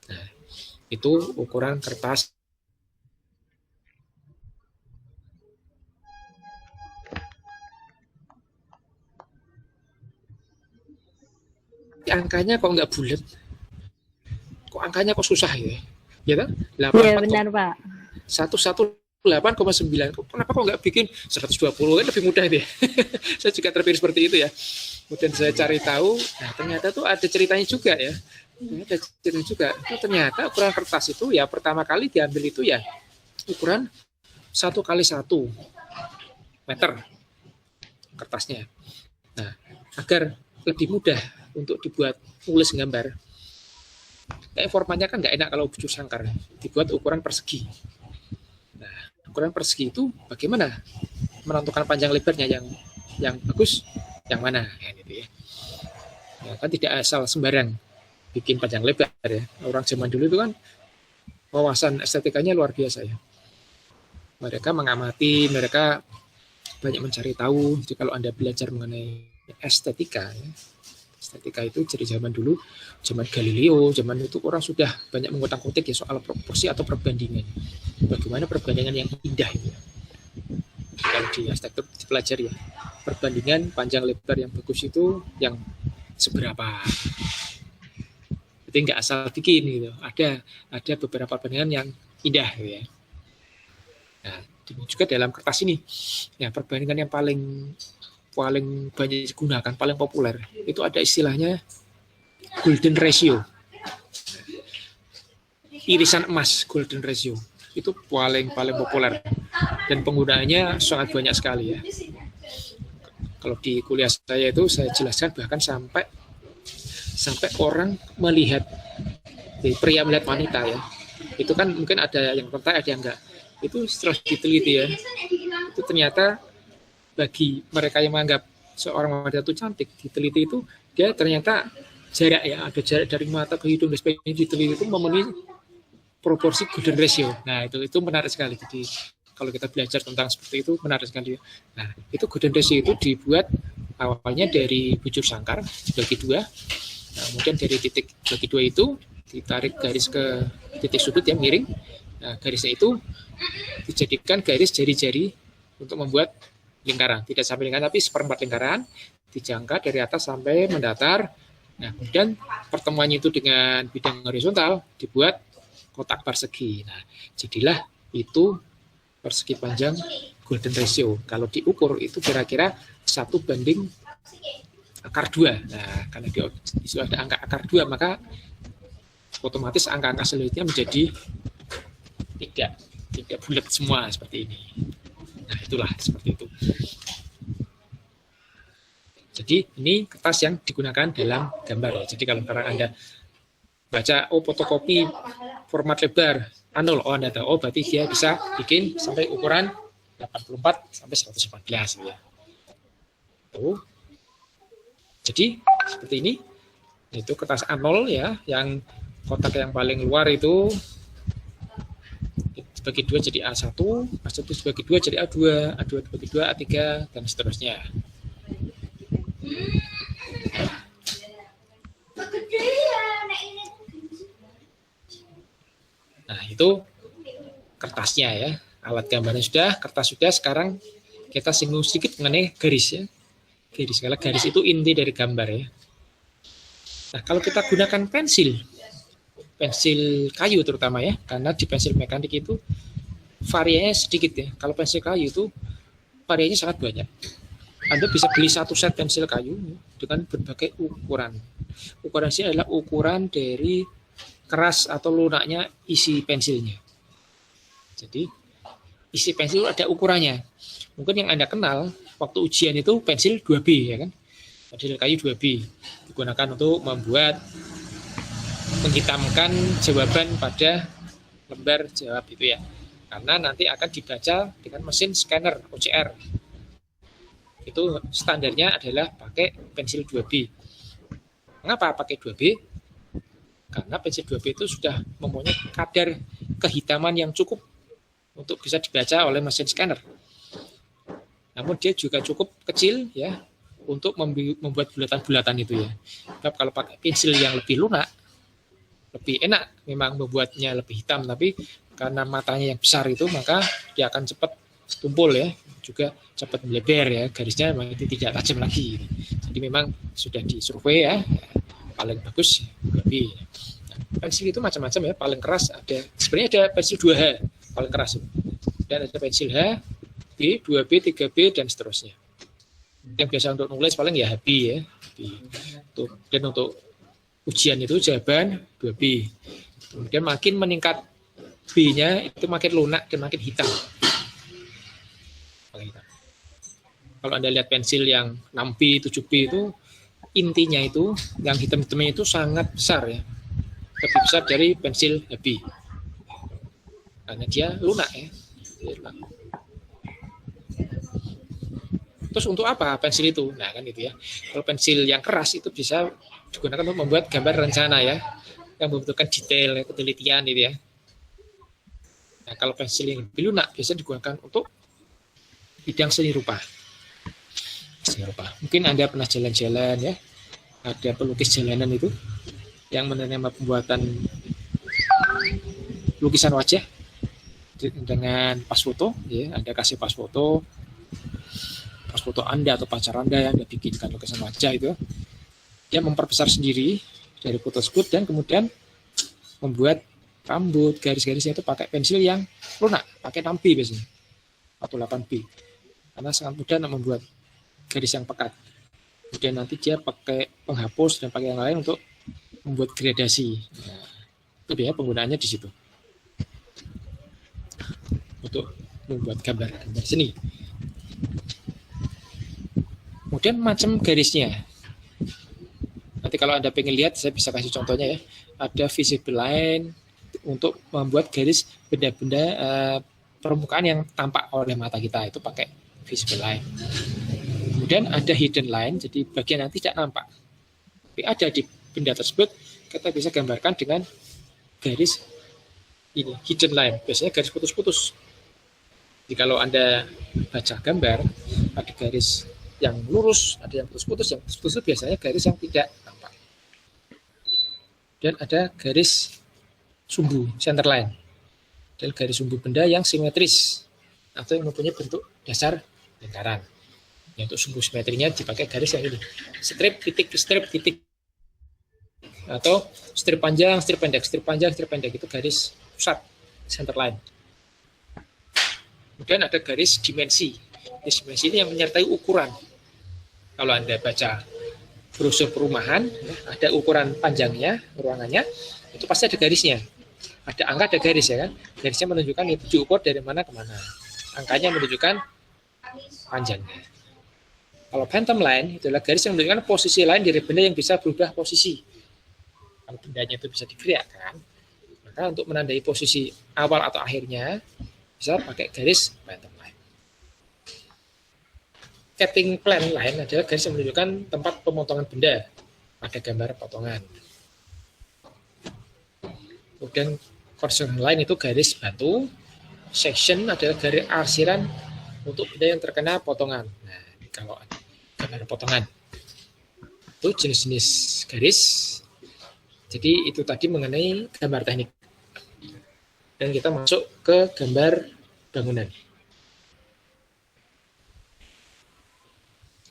Nah, itu ukuran kertas. Angkanya kok nggak bulat? Kok angkanya kok susah ya? Ya kan? Iya benar Pak. 118,9. Kenapa kok nggak bikin 120? Kan lebih mudah deh. Saya juga terpikir seperti itu ya. Kemudian saya cari tahu, nah ternyata tuh ada ceritanya juga ya. Ada ceritanya juga. Nah, ternyata ukuran kertas itu ya pertama kali diambil itu ya ukuran 1x1 meter kertasnya. Nah, agar lebih mudah untuk dibuat nulis gambar. Kayak formatnya kan nggak enak kalau bujur sangkar. Dibuat ukuran persegi. Nah, ukuran persegi itu bagaimana menentukan panjang lebarnya yang bagus, yang mana ya, gitu ya. Ya kan tidak asal sembarang bikin panjang lebar ya. Orang zaman dulu itu kan wawasan estetikanya luar biasa ya. Mereka mengamati, mereka banyak mencari tahu. Jadi kalau Anda belajar mengenai estetika ya, estetika itu dari zaman dulu, zaman Galileo, zaman itu orang sudah banyak mengotak-kotik ya soal proporsi atau perbandingan. Bagaimana perbandingan yang indah itu ya. Kalau di arsitektur dipelajari ya, perbandingan panjang lebar yang bagus itu yang seberapa. Itu nggak asal bikin gitu. Ada beberapa perbandingan yang indah gitu ya. Nah, juga dalam kertas ini, ya perbandingan yang paling banyak digunakan, paling populer itu ada istilahnya golden ratio. Irisan emas golden ratio itu paling populer dan penggunaannya sangat banyak sekali ya. Kalau di kuliah saya itu saya jelaskan bahkan sampai orang melihat pria melihat wanita ya. Itu kan mungkin ada yang tertarik, ada yang enggak. Itu setelah diteliti ya. Itu ternyata bagi mereka yang menganggap seorang wanita itu cantik, diteliti itu dia ternyata jarak ya, ada jarak dari mata ke hidung dan sebagainya, diteliti itu memenuhi proporsi golden ratio. Nah, itu menarik sekali. Jadi kalau kita belajar tentang seperti itu menarik sekali. Nah, itu golden ratio itu dibuat awalnya dari bujur sangkar dibagi dua. Nah, kemudian dari titik bagi dua itu ditarik garis ke titik sudut yang miring. Nah, garisnya itu dijadikan garis jari-jari untuk membuat lingkaran. Tidak sampai lingkaran, tapi seperempat lingkaran, dijangka dari atas sampai mendatar. Nah, kemudian pertemuannya itu dengan bidang horizontal dibuat kotak persegi. Nah, jadilah itu persegi panjang golden ratio. Kalau diukur itu kira-kira 1:2. Nah, karena sudah ada angka akar 2, maka otomatis angka-angka selanjutnya menjadi tidak bulat semua seperti ini. Nah, itulah seperti itu. Jadi ini kertas yang digunakan dalam gambar. Jadi kalau sekarang Anda baca fotokopi format lebar A0, Anda tahu berarti dia bisa bikin sampai ukuran 84 sampai 114 ya. Tuh. Jadi seperti ini. Itu kertas A0 ya, yang kotak yang paling luar itu dibagi 2 jadi A1, A1 dibagi 2 jadi A2, A2 dibagi 2 A3 dan seterusnya. Nah, itu kertasnya ya. Alat gambarnya sudah, kertas sudah. Sekarang kita singgung sedikit mengenai garis ya. Garis, kalau garis itu inti dari gambar ya. Nah, kalau kita gunakan pensil, pensil kayu terutama ya, karena di pensil mekanik itu variannya sedikit ya. Kalau pensil kayu itu variannya sangat banyak. Anda bisa beli satu set pensil kayu dengan berbagai ukuran. Ukuran ini adalah ukuran dari keras atau lunaknya isi pensilnya. Jadi isi pensil ada ukurannya. Mungkin yang Anda kenal waktu ujian itu pensil 2B ya kan. Pensil kayu 2B digunakan untuk membuat menghitamkan jawaban pada lembar jawab itu ya. Karena nanti akan dibaca dengan mesin scanner OCR. Itu standarnya adalah pakai pensil 2B. Mengapa pakai 2B? Karena pensil 2B itu sudah mempunyai kadar kehitaman yang cukup untuk bisa dibaca oleh mesin scanner. Namun dia juga cukup kecil ya untuk membuat bulatan-bulatan itu ya. Sebab kalau pakai pensil yang lebih lunak, lebih enak memang membuatnya lebih hitam, tapi karena matanya yang besar itu maka dia akan cepat tumpul ya, juga cepat melebar ya, garisnya memang tidak tajam lagi. Jadi memang sudah disurvei ya, paling bagus lebih. Nah, pensil itu macam-macam ya, paling keras ada, sebenarnya ada pensil 2H paling keras, dan ada pensil H, B, 2B, 3B dan seterusnya. Yang biasa untuk nulis paling ya HB ya, dan untuk ujian itu jawaban 2B. Kemudian makin meningkat B-nya itu makin lunak dan makin hitam. Kalau Anda lihat pensil yang 6B, 7B itu intinya itu yang hitam-hitamnya itu sangat besar ya. Lebih besar dari pensil HB. Karena dia lunak ya. Terus untuk apa pensil itu? Nah kan itu ya. Kalau pensil yang keras itu bisa digunakan untuk membuat gambar rencana ya. Yang membutuhkan detail, ya, ketelitian gitu ya. Nah kalau pensil yang lebih lunak biasa digunakan untuk bidang seni rupa. Mungkin Anda pernah jalan-jalan ya, ada pelukis jalanan itu yang menerima pembuatan lukisan wajah dengan pas foto, ya Anda kasih pas foto Anda atau pacar Anda yang Anda bikinkan lukisan wajah itu, dia memperbesar sendiri dari foto tersebut dan kemudian membuat rambut, garis-garisnya itu pakai pensil yang lunak, pakai 6B biasanya atau 8B, karena sangat mudah membuat garis yang pekat. Kemudian nanti dia pakai penghapus dan pakai yang lain untuk membuat gradasi. Nah, itu dia penggunaannya di situ untuk membuat gambar seni. Kemudian macam garisnya. Nanti kalau Anda pengen lihat, saya bisa kasih contohnya ya. Ada visible line untuk membuat garis benda-benda permukaan yang tampak oleh mata kita, itu pakai visible line. Kemudian ada hidden line, jadi bagian yang tidak nampak. Tapi ada di benda tersebut, kita bisa gambarkan dengan garis ini, hidden line. Biasanya garis putus-putus. Jadi kalau Anda baca gambar, ada garis yang lurus, ada yang putus-putus. Yang putus-putus biasanya garis yang tidak nampak. Dan ada garis sumbu, center line. Dan garis sumbu benda yang simetris, atau yang mempunyai bentuk dasar lingkaran. Yang untuk sumbu simetrinya dipakai garis yang ini, strip titik, atau strip panjang, strip pendek, strip panjang, strip pendek, itu garis pusat, center line. Kemudian ada garis dimensi. Dimensi ini yang menyertai ukuran. Kalau Anda baca brosur perumahan, ya, ada ukuran panjangnya, ruangannya, itu pasti ada garisnya. Ada angka, ada garis ya kan. Garisnya menunjukkan itu diukur dari mana ke mana. Angkanya menunjukkan panjangnya. Kalau phantom line itu adalah garis yang menunjukkan posisi lain dari benda yang bisa berubah posisi. Kalau bendanya itu bisa digerakkan, maka untuk menandai posisi awal atau akhirnya bisa pakai garis phantom line. Cutting plane line adalah garis yang menunjukkan tempat pemotongan benda pada gambar potongan. Kemudian horizontal line itu garis batu. Section adalah garis arsiran untuk benda yang terkena potongan. Nah, kalau gambar potongan itu jenis-jenis garis. Jadi itu tadi mengenai gambar teknik. Dan kita masuk ke gambar bangunan.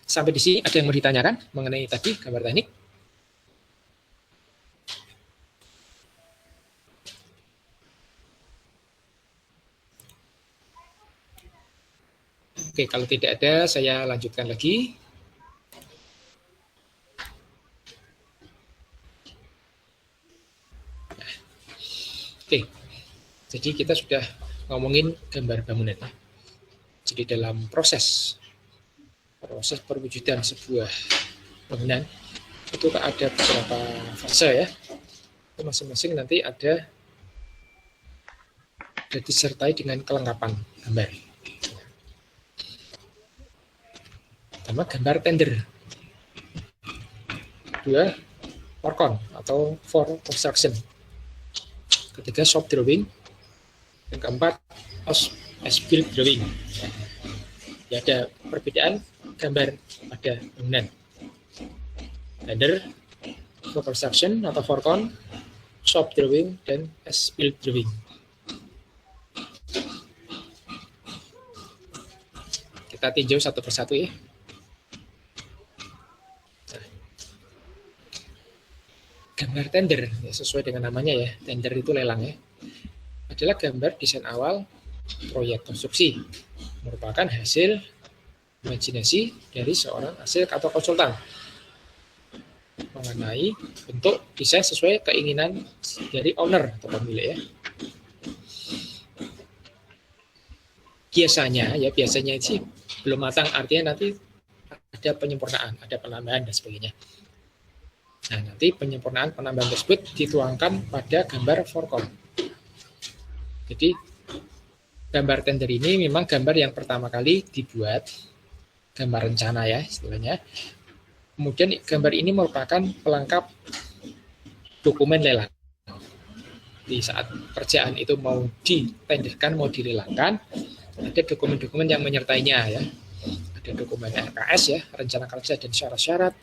Sampai di sini ada yang mau ditanyakan mengenai tadi gambar teknik? Oke, kalau tidak ada, saya lanjutkan lagi. Oke, jadi kita sudah ngomongin gambar bangunan. Jadi dalam proses perwujudan sebuah bangunan itu ada beberapa fase ya. Masing-masing nanti ada disertai dengan kelengkapan gambar. Pertama, gambar tender. Kedua, forcon atau for construction. Ketiga, shop drawing. Yang keempat, as-built drawing. Ya, ada perbedaan gambar pada bangunan. Tender, for construction atau forcon, shop drawing, dan as-built drawing. Kita tinjau satu persatu ya. Gambar tender, ya sesuai dengan namanya ya, tender itu lelang ya, adalah gambar desain awal proyek konstruksi, merupakan hasil imajinasi dari seorang arsitek atau konsultan mengenai bentuk desain sesuai keinginan dari owner atau pemilik ya. Biasanya sih belum matang, artinya nanti ada penyempurnaan, ada penambahan dan sebagainya. Nah, nanti penyempurnaan penambahan tersebut dituangkan pada gambar forcon. Jadi gambar tender ini memang gambar yang pertama kali dibuat, gambar rencana ya istilahnya. Kemudian gambar ini merupakan pelengkap dokumen lelang. Di saat kerjaan itu mau ditenderkan, mau dilelangkan, ada dokumen-dokumen yang menyertainya ya. Ada dokumen RKS ya, rencana kerja dan syarat-syarat.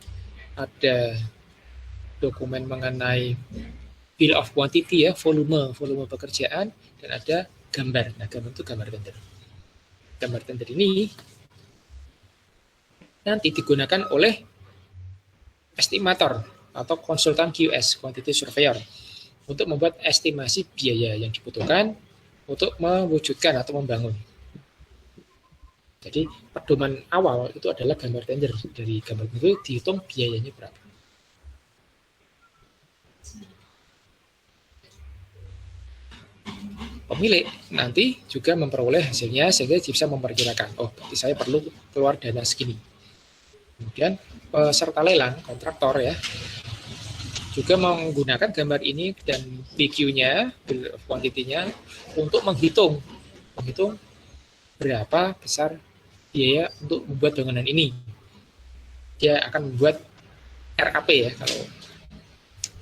Ada dokumen mengenai bill of quantity ya, volume pekerjaan, dan ada gambar. Nah, gambar itu gambar tender. Gambar tender ini nanti digunakan oleh estimator atau konsultan QS, quantity surveyor, untuk membuat estimasi biaya yang dibutuhkan untuk mewujudkan atau membangun. Jadi pedoman awal itu adalah gambar tender. Dari gambar itu dihitung biayanya berapa. Pemilik nanti juga memperoleh hasilnya sehingga bisa memperkirakan, oh berarti saya perlu keluar dana segini. Kemudian peserta lelang, kontraktor ya, juga menggunakan gambar ini dan BQ-nya, bill of quantity-nya, untuk menghitung berapa besar biaya untuk membuat bangunan ini. Dia akan membuat RAP ya,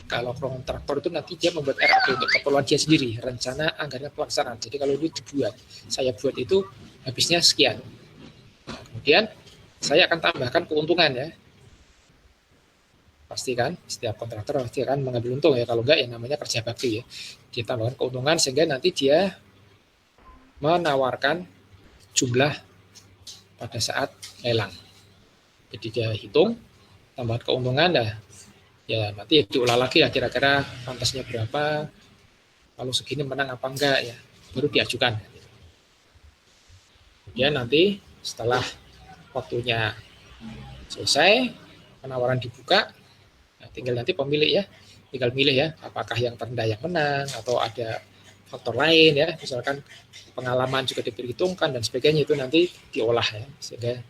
kalau kontraktor itu nanti dia membuat RAP untuk keperluan dia sendiri, rencana anggaran pelaksanaan. Jadi kalau ini dibuat, saya buat itu habisnya sekian. Nah, kemudian saya akan tambahkan keuntungan ya. Pasti kan, setiap kontraktor pasti akan mengambil untung ya. Kalau enggak ya namanya kerja bakti ya. Dia tambahkan keuntungan sehingga nanti dia menawarkan jumlah pada saat lelang. Jadi dia hitung, tambahan keuntungan dah. Ya nanti ya diolah lagi lah kira-kira pantasnya berapa, kalau segini menang apa enggak ya, baru diajukan. Kemudian nanti setelah waktunya selesai, penawaran dibuka, nah tinggal nanti pemilik ya, tinggal milih ya, apakah yang terendah yang menang, atau ada faktor lain ya, misalkan pengalaman juga diperhitungkan dan sebagainya, itu nanti diolah ya, sehingga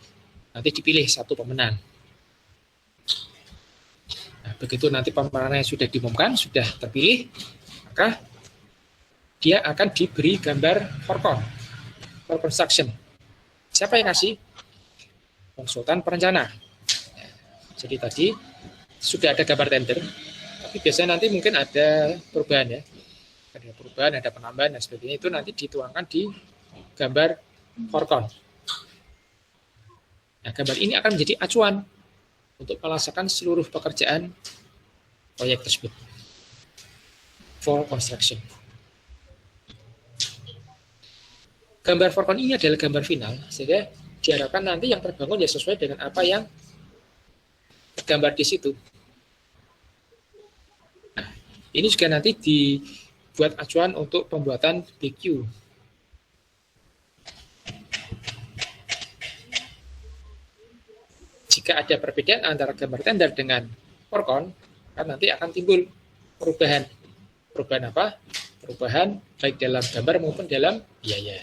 nanti dipilih satu pemenang. Nah, begitu nanti pemenangnya sudah diumumkan, sudah terpilih, maka dia akan diberi gambar forcon, for construction. Siapa yang kasih? Konsultan perencana. Jadi tadi sudah ada gambar tender, tapi biasanya nanti mungkin ada perubahan ya. Ada perubahan, ada penambahan dan sebagainya, itu nanti dituangkan di gambar forcon. Nah, gambar ini akan menjadi acuan untuk melaksanakan seluruh pekerjaan proyek tersebut. For construction. Gambar forcon ini adalah gambar final, sehingga diharapkan nanti yang terbangun ya sesuai dengan apa yang tergambar di situ. Nah, ini juga nanti dibuat acuan untuk pembuatan BQ. jika ada perbedaan antara gambar tender dengan forecon, kan nanti akan timbul perubahan. Perubahan apa? Perubahan baik dalam gambar maupun dalam biaya.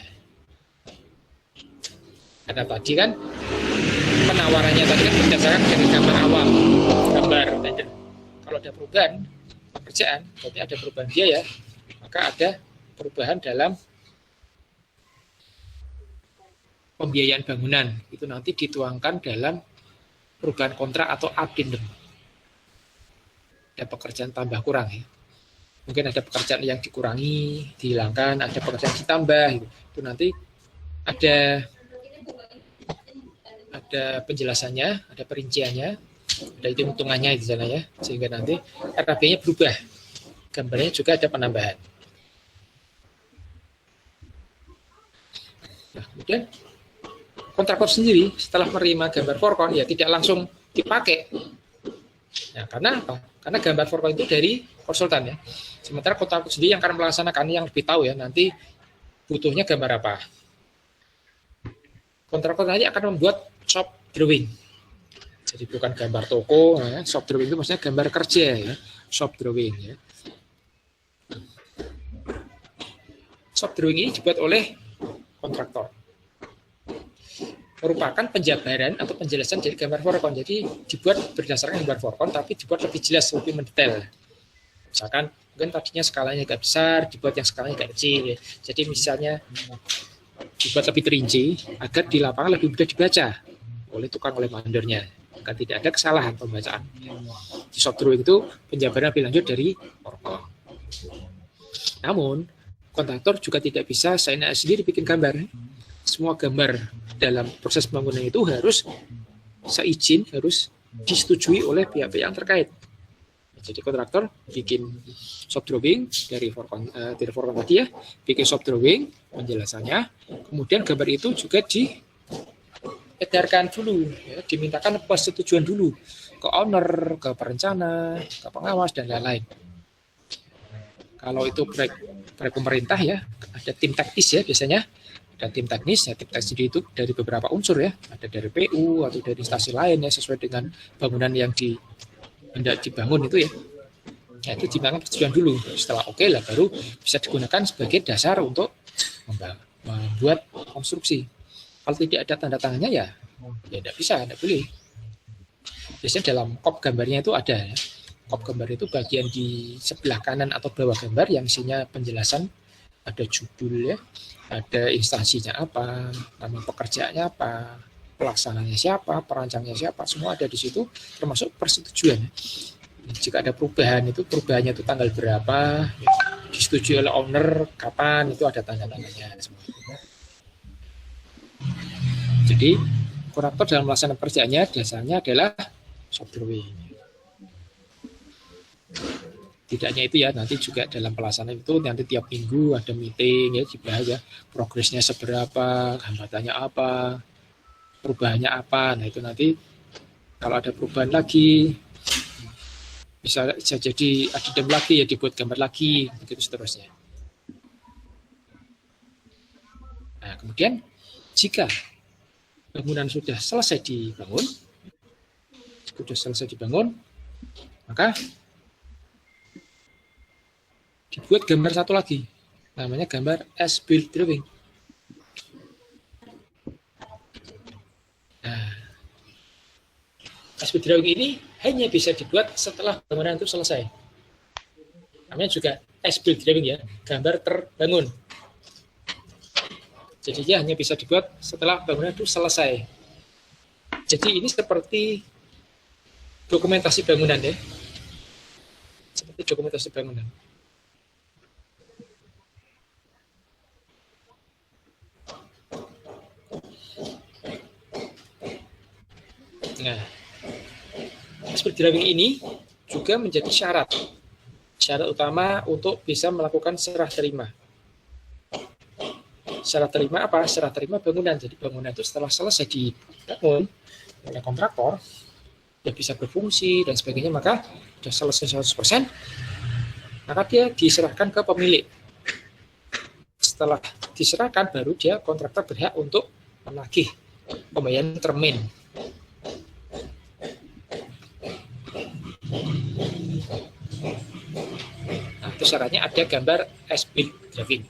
Karena tadi kan penawarannya tadi kan berdasarkan dari gambar awal, gambar tender. Kalau ada perubahan pekerjaan, berarti ada perubahan biaya, maka ada perubahan dalam pembiayaan bangunan. Itu nanti dituangkan dalam perubahan kontrak atau addendum. Ada pekerjaan tambah kurang ya. Mungkin ada pekerjaan yang dikurangi, dihilangkan, ada pekerjaan ditambah. Itu nanti ada penjelasannya, ada perinciannya, ada hitung-hitungannya di sana ya. Sehingga nanti RKB-nya berubah. Gambarnya juga ada penambahan. Nah, kemudian kontraktor sendiri setelah menerima gambar forecon ya tidak langsung dipakai. Nah, karena apa? Karena gambar forecon itu dari konsultan ya. Sementara kontraktor sendiri yang akan melaksanakan yang lebih tahu ya nanti butuhnya gambar apa. Kontraktor nanti akan membuat shop drawing. Jadi bukan gambar toko, ya. Shop drawing itu maksudnya gambar kerja ya, shop drawing ya. Shop drawing ini dibuat oleh kontraktor. Merupakan penjabaran atau penjelasan dari gambar forecon. Jadi dibuat berdasarkan gambar forecon, tapi dibuat lebih jelas, lebih mendetail. Misalkan mungkin tadinya skalanya agak besar, dibuat yang skalanya agak kecil. Ya. Jadi misalnya dibuat lebih terinci agar di lapangan lebih mudah dibaca oleh tukang, oleh mandornya, agar tidak ada kesalahan pembacaan. Di shop drawing itu penjabaran lebih lanjut dari forecon. Namun kontraktor juga tidak bisa sendiri bikin gambar. Semua gambar dalam proses pembangunan itu harus seizin, harus disetujui oleh pihak-pihak yang terkait. Jadi kontraktor bikin shop drawing dari forecon tadi ya, bikin shop drawing penjelasannya, kemudian gambar itu juga diedarkan dulu, ya, dimintakan persetujuan dulu ke owner, ke perencana, ke pengawas dan lain-lain. Kalau itu proyek pemerintah ya, ada tim teknis ya biasanya. Ada tim teknis, ya tim teknis itu dari beberapa unsur ya, ada dari PU atau dari instansi lain ya, sesuai dengan bangunan yang hendak dibangun itu ya. Nah, itu dimintakan persetujuan dulu. Setelah oke lah baru bisa digunakan sebagai dasar untuk membuat konstruksi. Kalau tidak ada tanda tangannya ya tidak bisa, tidak boleh. Biasanya dalam kop gambarnya itu ada ya. Kop gambar itu bagian di sebelah kanan atau bawah gambar yang isinya penjelasan, ada judul ya, ada instansinya apa, nama pekerjaannya apa, pelaksananya siapa, perancangnya siapa, semua ada di situ, termasuk persetujuan. Jika ada perubahan, itu perubahannya itu tanggal berapa, disetujui oleh owner, kapan, itu ada tanda-tandanya semua. Jadi, kontraktor dalam melaksanakan pekerjaannya dasarnya adalah shop drawing. Tidak hanya itu ya, nanti juga dalam pelaksanaan itu nanti tiap minggu ada meeting ya, dibahas ya progresnya seberapa, hambatannya apa, perubahannya apa. Nah itu nanti kalau ada perubahan lagi bisa jadi addendum lagi ya, dibuat gambar lagi, begitu seterusnya. Nah kemudian jika bangunan sudah selesai dibangun, maka dibuat gambar satu lagi, namanya gambar as-built drawing. Nah, as-built drawing ini hanya bisa dibuat setelah bangunan itu selesai. Namanya juga as-built drawing ya, gambar terbangun. Jadi dia hanya bisa dibuat setelah bangunan itu selesai. Jadi ini seperti dokumentasi bangunan ya, seperti dokumentasi bangunan. Nah, as-built drawing ini juga menjadi syarat utama untuk bisa melakukan serah terima. Serah terima apa? Serah terima bangunan. Jadi bangunan itu setelah selesai dibangun oleh kontraktor, dia bisa berfungsi dan sebagainya, maka sudah selesai 100%, maka dia diserahkan ke pemilik. Setelah diserahkan, baru dia kontraktor berhak untuk menagih pembayaran termin. Tapi syaratnya ada gambar S-Build Drawing.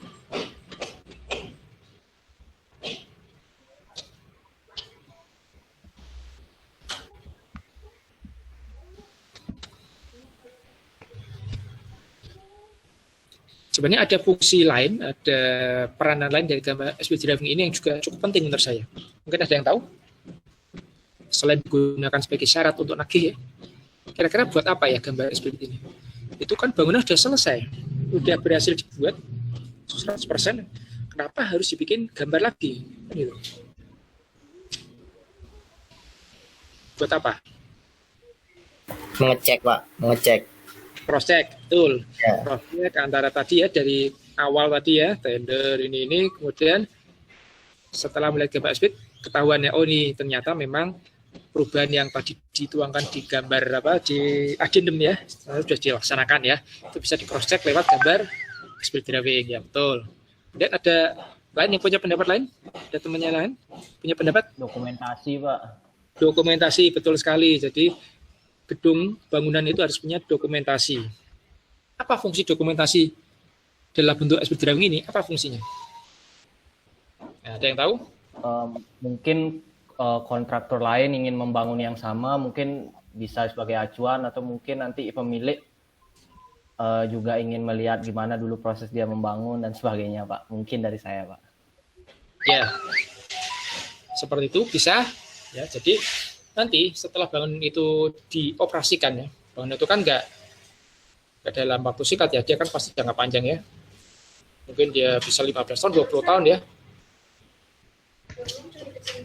Sebenarnya ada fungsi lain, ada peranan lain dari gambar S-Build Drawing ini yang juga cukup penting menurut saya. Mungkin ada yang tahu? Selain digunakan sebagai syarat untuk nagih ya, kira-kira buat apa ya gambar S-Build ini? Itu kan bangunan sudah selesai, sudah berhasil dibuat 100%, kenapa harus dibikin gambar lagi? Gitu. Buat apa? Mengecek, Pak, mengecek. Cross check, betul. Ya. Cross check antara tadi ya, dari awal tadi ya, tender ini, kemudian setelah melihat gambar S-Build, ketahuan ya, oh ini ternyata memang perubahan yang tadi dituangkan di gambar di addendum ya, sudah dilaksanakan ya, itu bisa di cross check lewat gambar S-Build Drawing ya, betul. Kemudian ada lain yang punya pendapat lain? Ada temannya lain punya pendapat? Dokumentasi, Pak. Dokumentasi, betul sekali. Jadi gedung bangunan itu harus punya dokumentasi. Apa fungsi dokumentasi dalam bentuk S-Build Drawing ini? Apa fungsinya? Nah, ada yang tahu? Mungkin kontraktor lain ingin membangun yang sama, mungkin bisa sebagai acuan, atau mungkin nanti pemilik juga ingin melihat gimana dulu proses dia membangun dan sebagainya, Pak. Mungkin dari saya, Pak. Ya, seperti itu bisa. Ya, jadi nanti setelah bangunan itu dioperasikan ya, bangunan itu kan nggak dalam waktu singkat ya, dia kan pasti jangka panjang ya. Mungkin dia bisa 15 tahun, 20 tahun ya.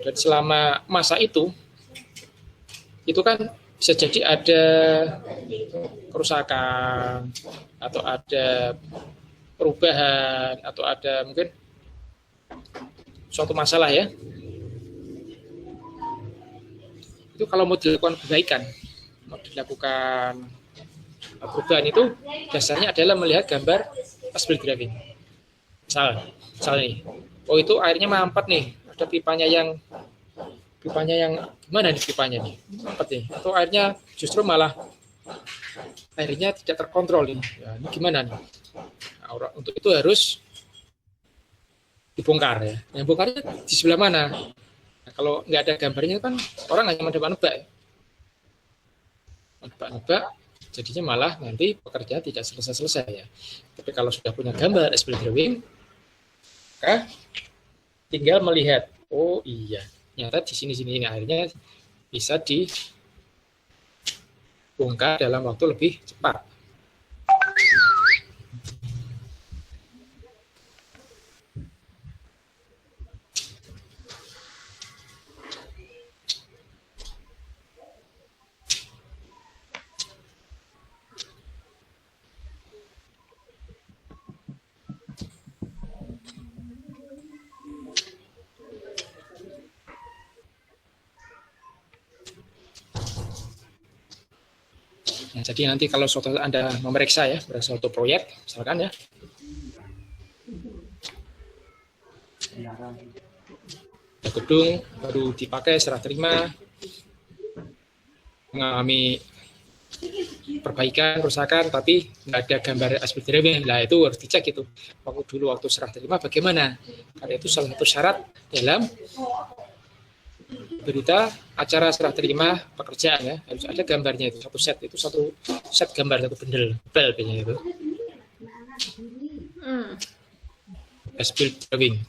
Dan selama masa itu kan bisa jadi ada kerusakan, atau ada perubahan, atau ada mungkin suatu masalah ya. Itu kalau mau dilakukan perbaikan, mau dilakukan perubahan, itu dasarnya adalah melihat gambar S-Build Drawing. Misalnya nih, oh itu airnya mampet nih, ada pipanya yang gimana nih pipanya nih, mampet nih, atau airnya justru malah airnya tidak terkontrol nih, ya, ini gimana nih? Nah, untuk itu harus dibongkar ya. Yang bongkarnya di sebelah mana? Nah, kalau nggak ada gambarnya kan orang hanya menebak-nebak ya. Menebak-nebak, jadinya malah nanti pekerjaan tidak selesai-selesai ya. Tapi kalau sudah punya gambar S-Build Drawing, maka tinggal melihat, oh iya, ternyata di sini ini akhirnya bisa dibongkar dalam waktu lebih cepat. Nah, jadi nanti kalau suatu Anda memeriksa ya, suatu proyek, misalkan ya, gedung baru dipakai serah terima, mengalami perbaikan, kerusakan, tapi nggak ada gambar S-Build Drawing, lah itu harus dicek itu. Waktu serah terima bagaimana? Karena itu salah satu syarat dalam berita acara serah terima pekerjaan ya, harus ada gambarnya, itu satu set gambar, satu bendel itu S-Build Drawing.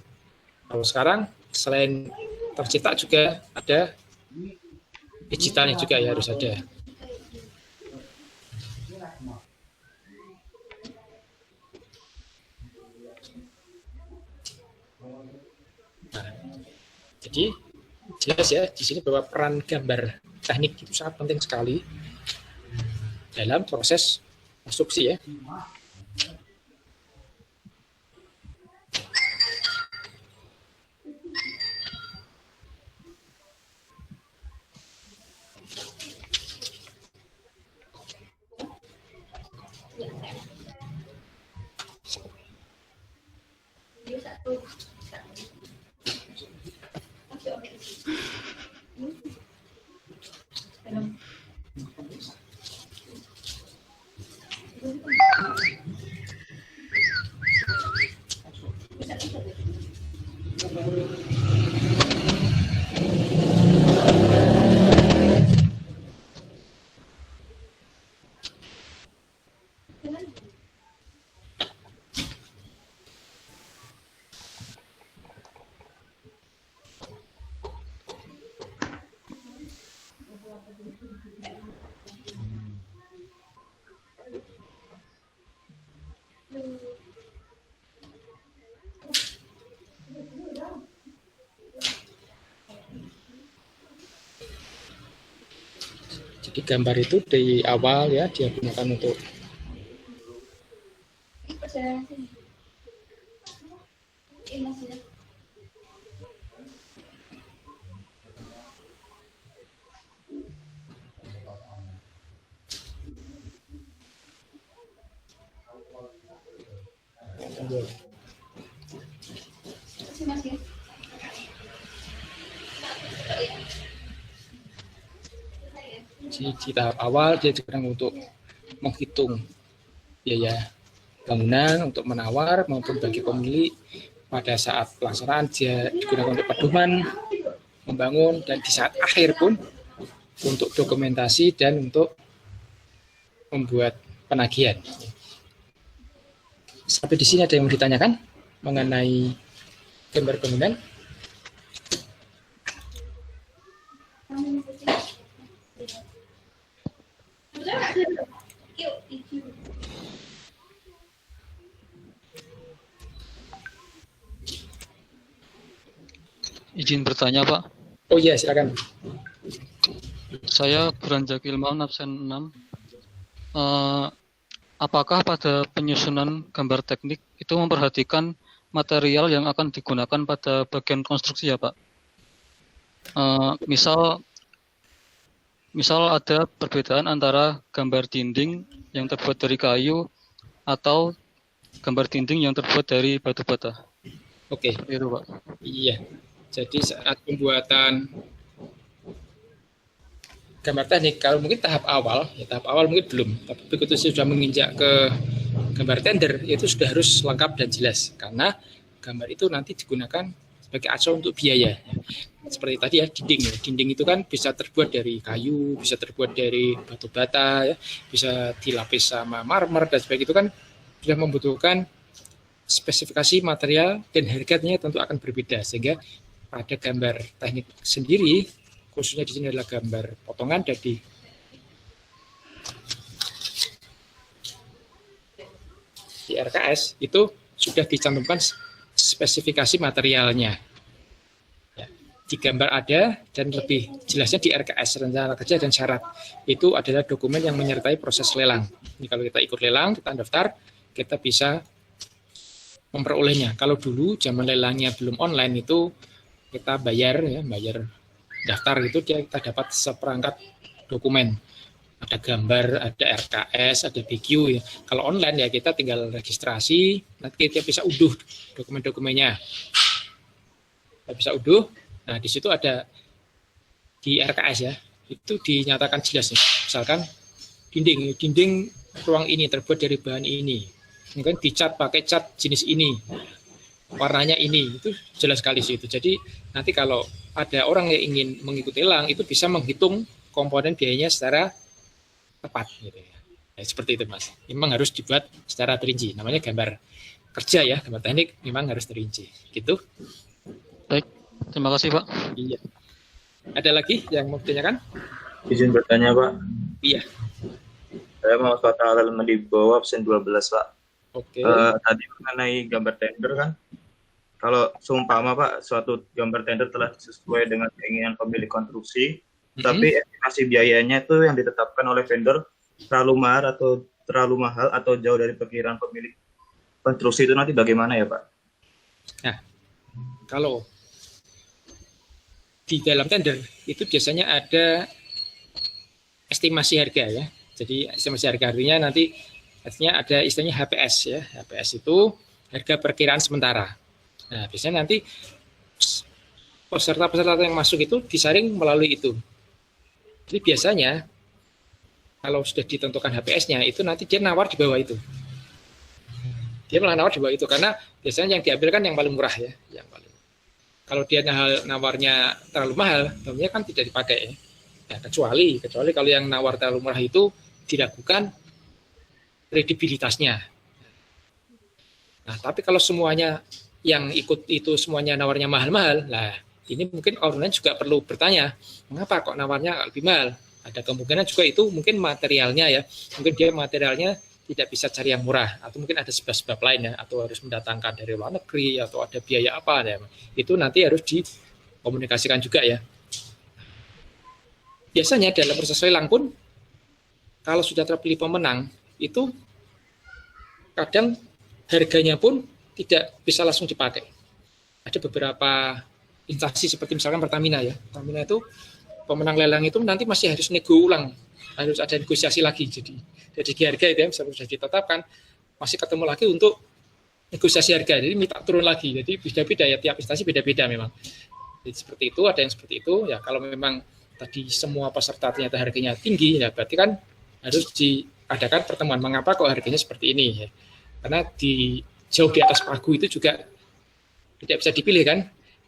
Kalau sekarang selain tercetak juga ada digitalnya juga ya, harus ada. Nah, jadi jelas ya di sini bahwa peran gambar teknik itu sangat penting sekali dalam proses konstruksi ya. Jadi gambar itu di awal ya dia gunakan untuk di tahap awal dia digunakan untuk menghitung biaya bangunan untuk menawar maupun bagi pemilik. Pada saat pelaksanaan dia digunakan untuk pedoman membangun, dan di saat akhir pun untuk dokumentasi dan untuk membuat penagihan. Sampai di sini ada yang mau ditanyakan mengenai gambar bangunan? Izin bertanya, Pak. Oh iya, silakan. Saya Buranjak Ilmawan, absen 6. Apakah pada penyusunan gambar teknik itu memperhatikan material yang akan digunakan pada bagian konstruksi ya, Pak? Misal ada perbedaan antara gambar dinding yang terbuat dari kayu atau gambar dinding yang terbuat dari batu bata. Oke. Itu, Pak. Iya. Jadi saat pembuatan gambar teknik, kalau mungkin tahap awal mungkin belum, tapi begitu sudah menginjak ke gambar tender, itu sudah harus lengkap dan jelas, karena gambar itu nanti digunakan sebagai acuan untuk biaya. Seperti tadi ya, dinding itu kan bisa terbuat dari kayu, bisa terbuat dari batu bata, ya, bisa dilapis sama marmer dan sebagainya. Itu kan sudah membutuhkan spesifikasi material dan harganya tentu akan berbeda, sehingga pada gambar teknik sendiri, khususnya di sini adalah gambar potongan dari di RKS, itu sudah dicantumkan spesifikasi materialnya. Ya, di gambar ada, dan lebih jelasnya di RKS, rencana kerja dan syarat. Itu adalah dokumen yang menyertai proses lelang. Ini kalau kita ikut lelang, kita daftar, kita bisa memperolehnya. Kalau dulu zaman lelangnya belum online, itu kita bayar daftar, itu kita dapat seperangkat dokumen, ada gambar, ada RKS, ada BQ ya. Kalau online ya kita tinggal registrasi, nanti kita bisa unduh dokumen-dokumennya, kita bisa unduh. Nah di situ ada di RKS ya, itu dinyatakan jelas nih. Misalkan dinding ruang ini terbuat dari bahan ini, mungkin dicat pakai cat jenis ini, warnanya ini, itu jelas sekali sih itu. Jadi nanti kalau ada orang yang ingin mengikuti lelang, itu bisa menghitung komponen biayanya secara tepat gitu ya. Ya, seperti itu Mas. Memang harus dibuat secara terinci. Namanya gambar kerja ya, gambar teknik memang harus terinci. Gitu. Baik, terima kasih Pak. Iya. Ada lagi yang mau ditanyakan? Izin bertanya Pak. Iya. Saya mau soal di bawah absen 12 Pak. Oke. Tadi mengenai gambar tender kan, kalau seumpama Pak suatu gambar tender telah sesuai dengan keinginan pemilik konstruksi, tapi estimasi biayanya itu yang ditetapkan oleh vendor terlalu mahal atau jauh dari perkiraan pemilik konstruksi, itu nanti bagaimana ya Pak? Nah, kalau di dalam tender itu biasanya ada estimasi harga ya. Jadi estimasi harga artinya nanti artinya ada istilahnya HPS ya. HPS itu harga perkiraan sementara. Nah, biasanya nanti peserta-peserta yang masuk itu disaring melalui itu. Jadi biasanya kalau sudah ditentukan HPS-nya, itu nanti dia nawar di bawah itu. Dia malah nawar di bawah itu, karena biasanya yang diambil kan yang paling murah ya. Yang paling. Kalau dia nawarnya terlalu mahal, tentunya kan tidak dipakai. Ya, kecuali kalau yang nawar terlalu murah itu diragukan kredibilitasnya. Nah, tapi kalau semuanya yang ikut itu semuanya nawarnya mahal-mahal, lah ini mungkin orang lain juga perlu bertanya, mengapa kok nawarnya lebih mahal? Ada kemungkinan juga itu mungkin materialnya ya, mungkin dia materialnya tidak bisa cari yang murah, atau mungkin ada sebab-sebab lain ya, atau harus mendatangkan dari luar negeri, atau ada biaya apa ya. Itu nanti harus dikomunikasikan juga ya. biasanya dalam proses lelang pun kalau sudah terpilih pemenang itu kadang harganya pun tidak bisa langsung dipakai. Ada beberapa instansi seperti misalkan Pertamina ya. Pertamina itu pemenang lelang itu nanti masih harus nego ulang, harus ada negosiasi lagi. Jadi dari harga itu ya, misalnya sudah ditetapkan, masih ketemu lagi untuk negosiasi harga. Jadi minta turun lagi. Jadi beda-beda ya, tiap instansi beda-beda memang. Jadi seperti itu, ada yang seperti itu. Ya kalau memang tadi semua peserta ternyata harganya tinggi, ya berarti kan harus diadakan pertemuan. Mengapa kok harganya seperti ini? Ya. Karena jauh di atas pagu itu juga tidak bisa dipilih kan.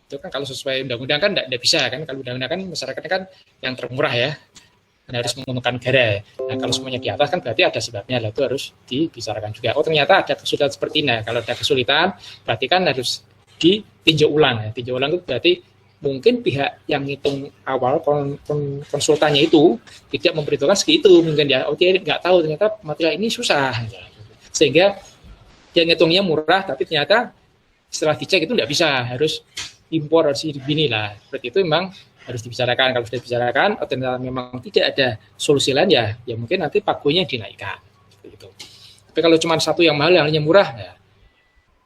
Itu kan kalau sesuai undang-undang kan tidak bisa kan. Kalau undang-undang kan masyarakatnya kan yang termurah ya. Kan harus menguntungkan negara. Nah kalau semuanya di atas kan berarti ada sebabnya. Lah itu harus dibicarakan juga. Oh ternyata ada kesulitan seperti ini. Nah, kalau ada kesulitan berarti kan harus ditinjau ulang. Tinjau ulang itu berarti mungkin pihak yang ngitung awal konsultannya itu tidak memberitahukan segitu mungkin ya. Oke nggak tahu ternyata material ini susah. Sehingga dia ngitungnya murah tapi ternyata setelah dicek itu nggak bisa, harus impor, harus begini lah. Seperti itu memang harus dibicarakan. Kalau sudah dibicarakan, ternyata memang tidak ada solusi lain ya mungkin nanti pagunya dinaikkan. Gitu. Tapi kalau cuma satu yang mahal, yang lainnya murah, ya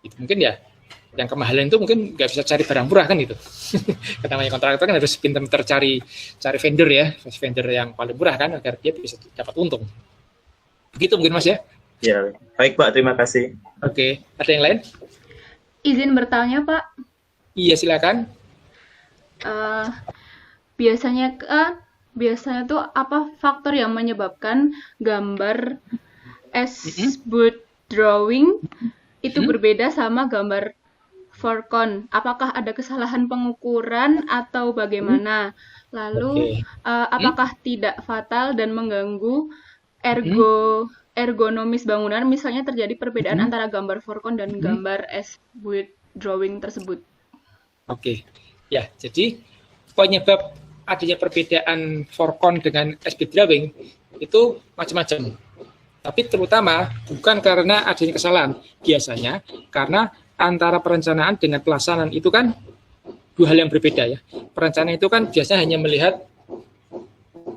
itu mungkin ya yang kemahalan itu mungkin nggak bisa cari barang murah kan itu. Karena kontraktor kan harus pintar-pintar cari vendor ya, vendor yang paling murah kan agar dia bisa dapat untung. Begitu mungkin Mas ya. Ya, baik Pak, terima kasih. Oke, ada yang lain? Izin bertanya, Pak. Iya, silakan. Biasanya tuh apa faktor yang menyebabkan gambar S-boot drawing itu berbeda sama gambar Forcon? Apakah ada kesalahan pengukuran atau bagaimana? Lalu apakah tidak fatal dan mengganggu ergonomis bangunan, misalnya terjadi perbedaan antara gambar Forcon dan gambar S-boot drawing tersebut? Oke, ya jadi penyebab adanya perbedaan Forcon dengan S-boot drawing itu macam-macam. Tapi terutama bukan karena adanya kesalahan, biasanya karena antara perencanaan dengan pelaksanaan itu kan dua hal yang berbeda ya. Perencanaan itu kan biasanya hanya melihat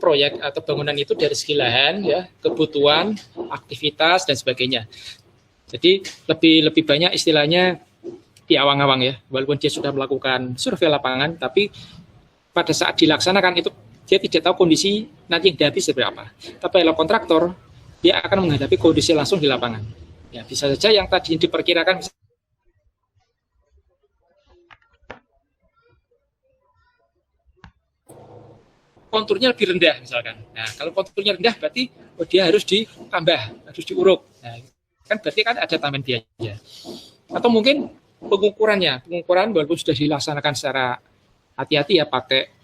proyek atau bangunan itu dari segi lahan ya, kebutuhan, aktivitas dan sebagainya. Jadi lebih banyak istilahnya diawang-awang ya. Walaupun dia sudah melakukan survei lapangan, tapi pada saat dilaksanakan itu dia tidak tahu kondisi nanti yang dihadapi seperti apa. Tapi kalau kontraktor dia akan menghadapi kondisi langsung di lapangan. Ya bisa saja yang tadi diperkirakan konturnya lebih rendah misalkan. Nah, kalau konturnya rendah berarti dia harus ditambah, harus diuruk. Nah, kan berarti kan ada tambahan biaya. Atau mungkin pengukuran walaupun sudah dilaksanakan secara hati-hati ya, pakai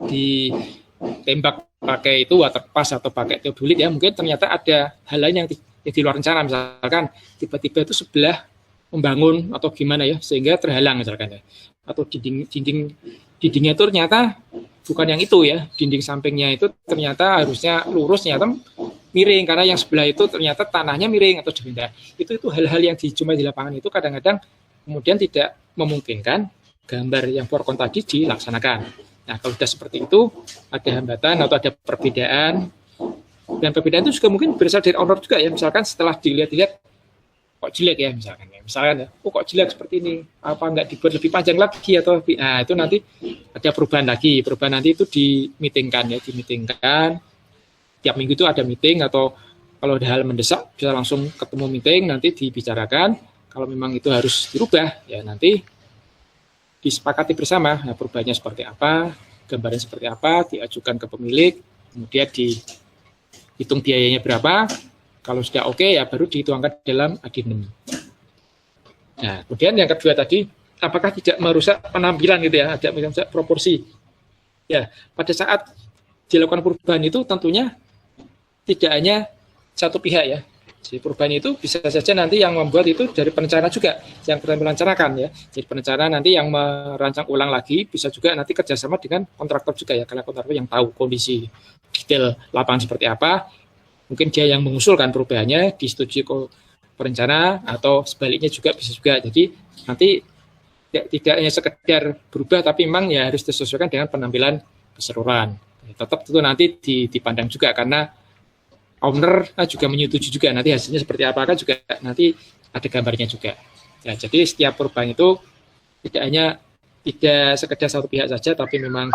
ditembak pakai itu water pass atau pakai teodolit ya, mungkin ternyata ada hal lain yang di luar rencana, misalkan tiba-tiba itu sebelah membangun atau gimana ya sehingga terhalang misalkan ya. Atau dindingnya itu ternyata bukan yang itu ya, dinding sampingnya itu ternyata harusnya lurus, ternyata miring karena yang sebelah itu ternyata tanahnya miring atau dipindah. Itu hal-hal yang dijumpai di lapangan itu kadang-kadang kemudian tidak memungkinkan gambar yang Forcon tadi dilaksanakan. Nah kalau sudah seperti itu ada hambatan atau ada perbedaan, dan perbedaan itu juga mungkin berasal dari owner juga ya, misalkan setelah dilihat-lihat kok jelek ya misalkan ya, kok jelek seperti ini, apa nggak dibuat lebih panjang lagi atau nah itu nanti ada perubahan nanti itu dimitingkan tiap minggu itu ada meeting, atau kalau ada hal mendesak bisa langsung ketemu meeting, nanti dibicarakan kalau memang itu harus dirubah ya nanti disepakati bersama ya, perubahannya seperti apa, gambarnya seperti apa, diajukan ke pemilik, kemudian dihitung biayanya berapa. Kalau sudah oke ya baru dituangkan dalam adendum. Nah, kemudian yang kedua tadi, apakah tidak merusak penampilan gitu ya, ada merusak proporsi. Ya, pada saat dilakukan perubahan itu tentunya tidak hanya satu pihak ya. Jadi perubahan itu bisa saja nanti yang membuat itu dari perencana juga, yang merencanakan ya. Jadi perencana nanti yang merancang ulang lagi, bisa juga nanti kerjasama dengan kontraktor juga ya, karena kontraktor yang tahu kondisi detail lapangan seperti apa. Mungkin dia yang mengusulkan perubahannya, disetujui perencana, atau sebaliknya juga bisa juga. Jadi nanti tidak hanya sekedar berubah, tapi memang ya harus disesuaikan dengan penampilan keseluruhan. tetap itu nanti dipandang juga, karena owner juga menyetujui juga nanti hasilnya seperti apa kan juga nanti ada gambarnya juga. Ya, jadi setiap perubahan itu tidak sekedar satu pihak saja, tapi memang